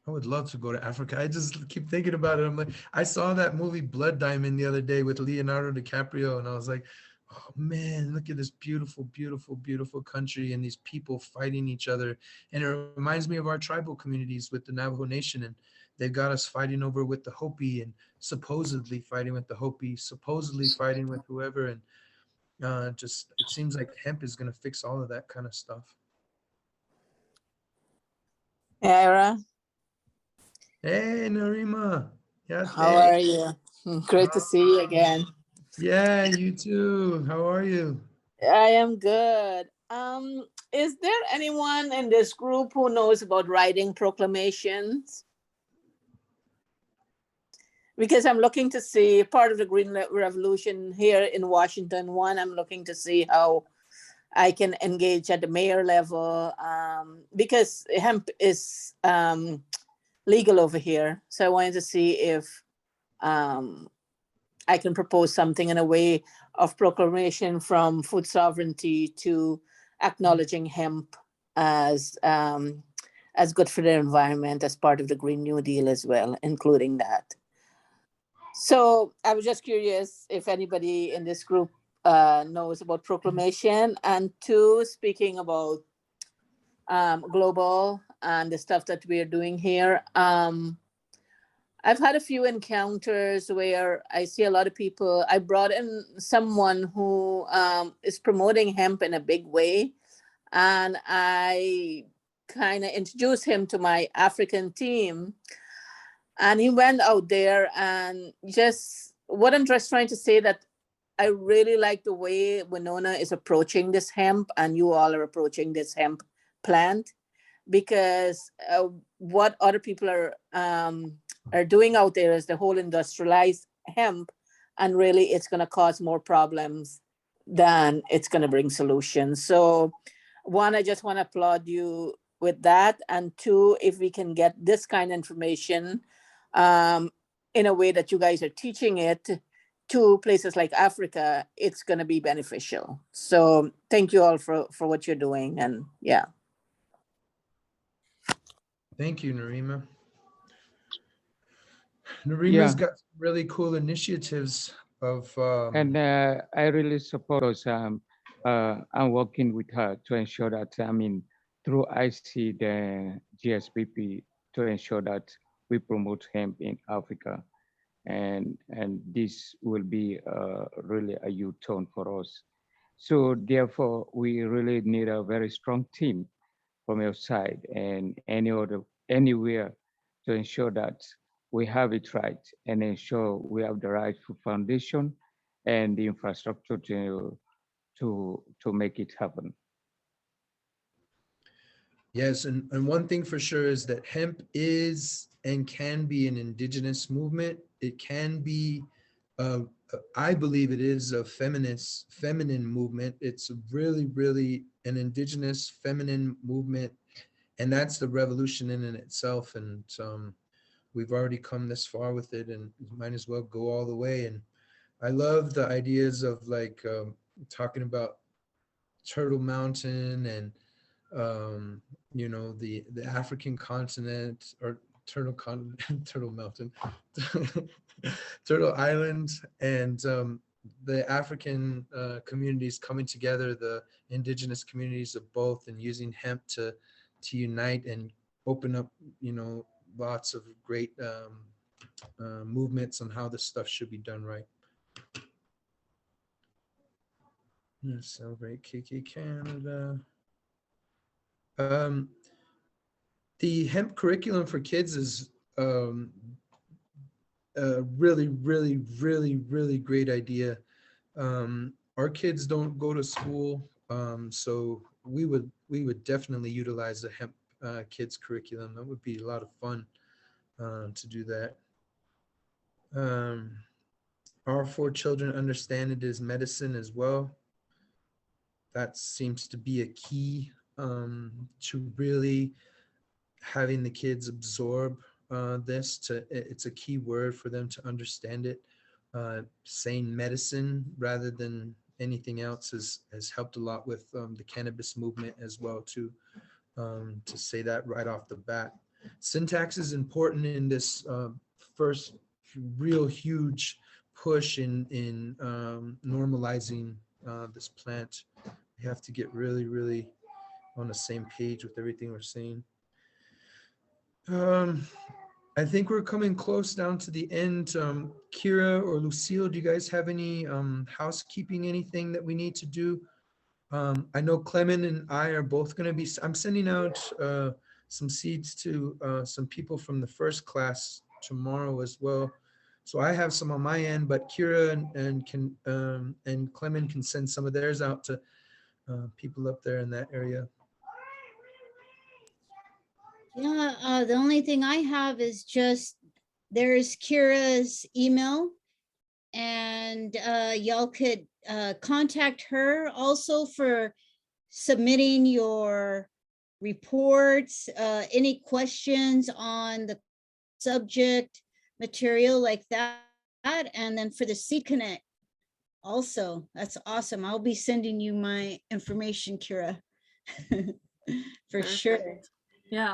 I would love to go to Africa. I just keep thinking about it. I'm like, I saw that movie Blood Diamond the other day with Leonardo DiCaprio, and I was like, oh man, look at this beautiful, beautiful, beautiful country and these people fighting each other. And it reminds me of our tribal communities with the Navajo Nation, and they've got us fighting over with the Hopi and supposedly fighting with the Hopi, supposedly fighting with whoever. And just, it seems like hemp is going to fix all of that kind of stuff. Era, Hey, Narima. Yeah, how are you? Great to see you again. yeah, you too. How are you? I am good. Is there anyone in this group who knows about writing proclamations? Because I'm looking to see part of the Green Revolution here in Washington. One, I'm looking to see how I can engage at the mayor level because hemp is legal over here. So I wanted to see if I can propose something in a way of proclamation from food sovereignty to acknowledging hemp as good for the environment as part of the Green New Deal as well, including that. So I was just curious if anybody in this group knows about proclamation. And two, speaking about global and the stuff that we are doing here. I've had a few encounters where I see a lot of people. I brought in someone who is promoting hemp in a big way, and I kind of introduced him to my African team. And he went out there, and just what I'm just trying to say that I really like the way Winona is approaching this hemp, and you all are approaching this hemp plant, because what other people are doing out there is the whole industrialized hemp, and really it's going to cause more problems than it's going to bring solutions. So one, I just want to applaud you with that, and two, if we can get this kind of information in a way that you guys are teaching it to places like Africa, it's going to be beneficial. So thank you all for what you're doing. And yeah. Thank you, Narima. Narima's Yeah. got some really cool initiatives of And I really support I'm working with her to ensure that, I mean, through IC, the GSPP, to ensure that we promote hemp in Africa. And this will be really a U-turn for us. So therefore, we really need a very strong team from your side and anywhere to ensure that we have it right and ensure we have the rightful foundation and the infrastructure to make it happen. Yes, and one thing for sure is that hemp is and can be an indigenous movement. It can be, I believe it is a feminine movement. It's really, really an indigenous feminine movement. And that's the revolution in itself. And we've already come this far with it, and might as well go all the way. And I love the ideas of like talking about Turtle Mountain and you know, the African continent, or Turtle Mountain, Turtle Island, and the African communities coming together, the indigenous communities of both, and using hemp to unite and open up, you know, lots of great movements on how this stuff should be done right. Celebrate KK Canada. The hemp curriculum for kids is a really, really, really, really great idea. Our kids don't go to school, so we would definitely utilize the hemp kids curriculum. That would be a lot of fun to do that. Our 4 children understand it as medicine as well. That seems to be a key to really having the kids absorb this. It's a key word for them to understand it. Saying medicine rather than anything else has helped a lot with the cannabis movement as well, to say that right off the bat. Syntax is important in this first real huge push in normalizing this plant. We have to get really, really on the same page with everything we're saying. I think we're coming close down to the end. Kira or Lucille, do you guys have any housekeeping, anything that we need to do? I know Clement and I are both going to be, I'm sending out some seeds to some people from the first class tomorrow as well. So I have some on my end, but Kira and Clement can send some of theirs out to people up there in that area. Yeah, the only thing I have is just, there's Kira's email, and y'all could contact her also for submitting your reports, any questions on the subject material like that. And then for the Seed Connect also, that's awesome. I'll be sending you my information, Kira, for sure. Perfect. Yeah,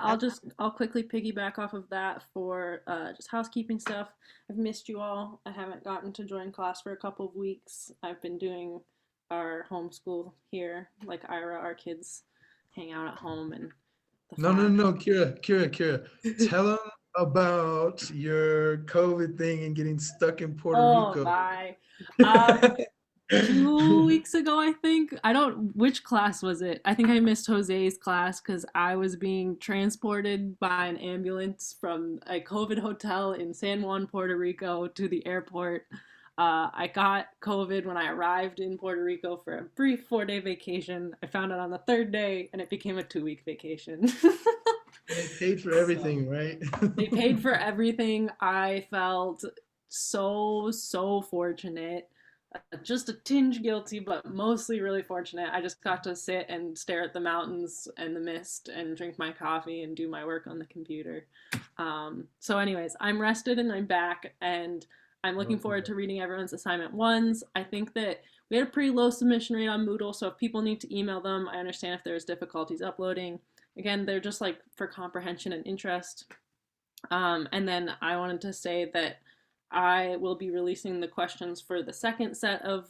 I'll quickly piggyback off of that for just housekeeping stuff. I've missed you all. I haven't gotten to join class for a couple of weeks. I've been doing our homeschool here, like Ira, our kids hang out at home and the No, farm. Kira. Tell them about your COVID thing and getting stuck in Puerto Oh, Rico. bye. 2 weeks ago, I think. Which class was it? I think I missed Jose's class because I was being transported by an ambulance from a COVID hotel in San Juan, Puerto Rico to the airport. I got COVID when I arrived in Puerto Rico for a brief 4-day vacation. I found it on the 3rd day and it became a 2-week vacation. They paid for everything, right? They paid for everything. I felt so fortunate. Just a tinge guilty, but mostly really fortunate. I just got to sit and stare at the mountains and the mist and drink my coffee and do my work on the computer. So anyways, I'm rested and I'm back, and I'm looking forward to reading everyone's assignment ones. I think that we had a pretty low submission rate on Moodle, so if people need to email them, I understand if there's difficulties uploading. Again, they're just like for comprehension and interest. And then I wanted to say that I will be releasing the questions for the second set of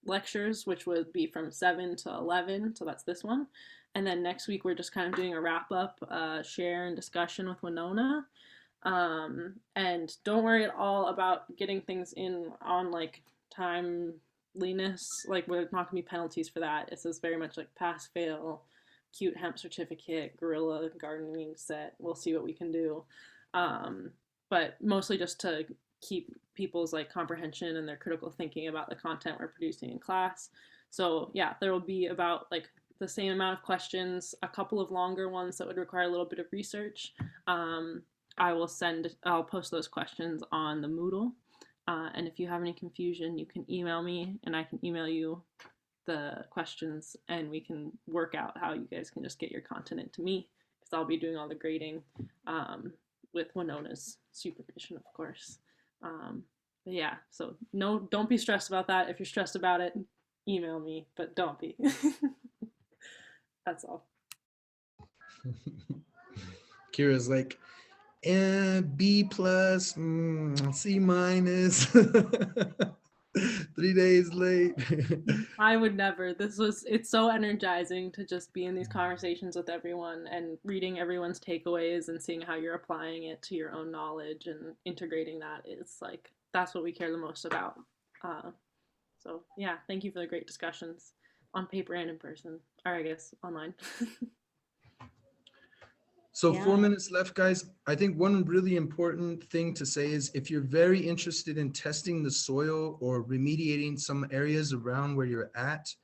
lectures, which would be from 7 to 11. So that's this one. And then next week, we're just kind of doing a wrap up, share and discussion with Winona. And don't worry at all about getting things in on like timeliness. Like, we're not gonna be penalties for that. It's just very much like pass fail, cute hemp certificate, guerrilla gardening set. We'll see what we can do. But mostly just to keep people's like comprehension and their critical thinking about the content we're producing in class. So yeah, there will be about like the same amount of questions, a couple of longer ones that would require a little bit of research. I'll post those questions on the Moodle. And if you have any confusion, you can email me and I can email you the questions and we can work out how you guys can just get your content into me, because I'll be doing all the grading with Winona's supervision, of course. But yeah, so don't be stressed about that. If you're stressed about it, email me, but don't be. That's all. Kira's like, B plus, C minus, 3 days late. I would never. It's so energizing to just be in these conversations with everyone and reading everyone's takeaways and seeing how you're applying it to your own knowledge and integrating that. It's like, that's what we care the most about. So yeah, thank you for the great discussions on paper and in person, or I guess online. So Yeah. 4 minutes left, guys. I think one really important thing to say is if you're very interested in testing the soil or remediating some areas around where you're at,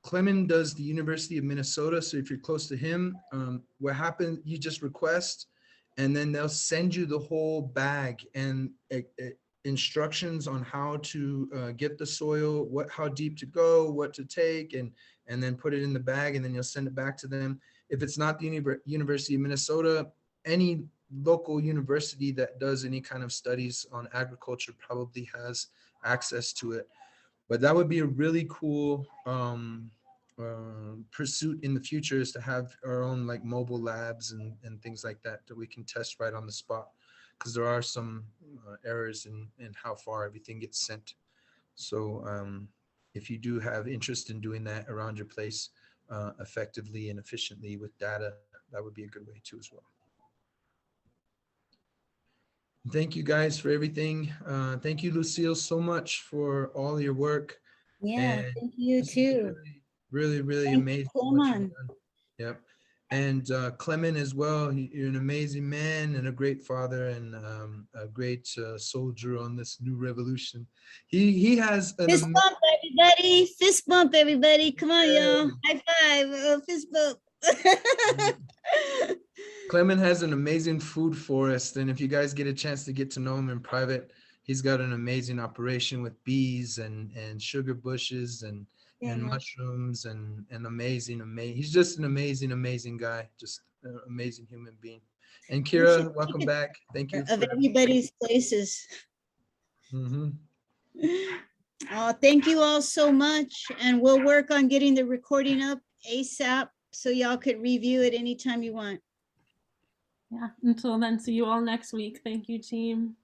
Clement does the University of Minnesota. So if you're close to him, what happens, you just request, and then they'll send you the whole bag and instructions on how to get the soil, how deep to go, what to take, and then put it in the bag, and then you'll send it back to them. If it's not the University of Minnesota, any local university that does any kind of studies on agriculture probably has access to it. But that would be a really cool pursuit in the future, is to have our own like mobile labs and things like that we can test right on the spot, because there are some errors in how far everything gets sent. So if you do have interest in doing that around your place effectively and efficiently with data, that would be a good way too as well. Thank you guys for everything. Thank you, Lucille, so much for all your work. Yeah, And thank you too. Really Thank amazing. you, what you've Clement. done. Yep. And Clement as well. You're an amazing man and a great father and a great soldier on this new revolution. He has an Fist bump, everybody. Fist bump, everybody. Come on, y'all. High five. Fist bump. Clement has an amazing food forest, and if you guys get a chance to get to know him in private, he's got an amazing operation with bees and sugar bushes and mushrooms and amazing. He's just an amazing guy, just an amazing human being. And Kira, welcome back. Thank you. Of everybody's places. Mm-hmm. Oh, thank you all so much. And we'll work on getting the recording up ASAP so y'all could review it anytime you want. Yeah, until then, see you all next week. Thank you, team.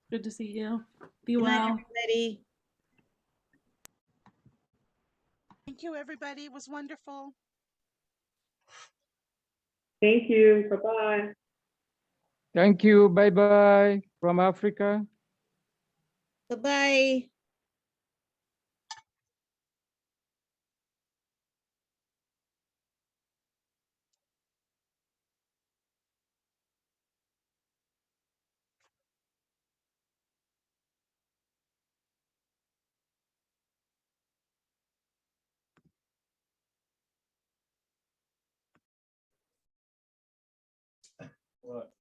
Good to see you. Be Good night, well. everybody. Thank you, everybody. It was wonderful. Thank you. Bye-bye. Thank you. Bye-bye from Africa. Bye-bye. What?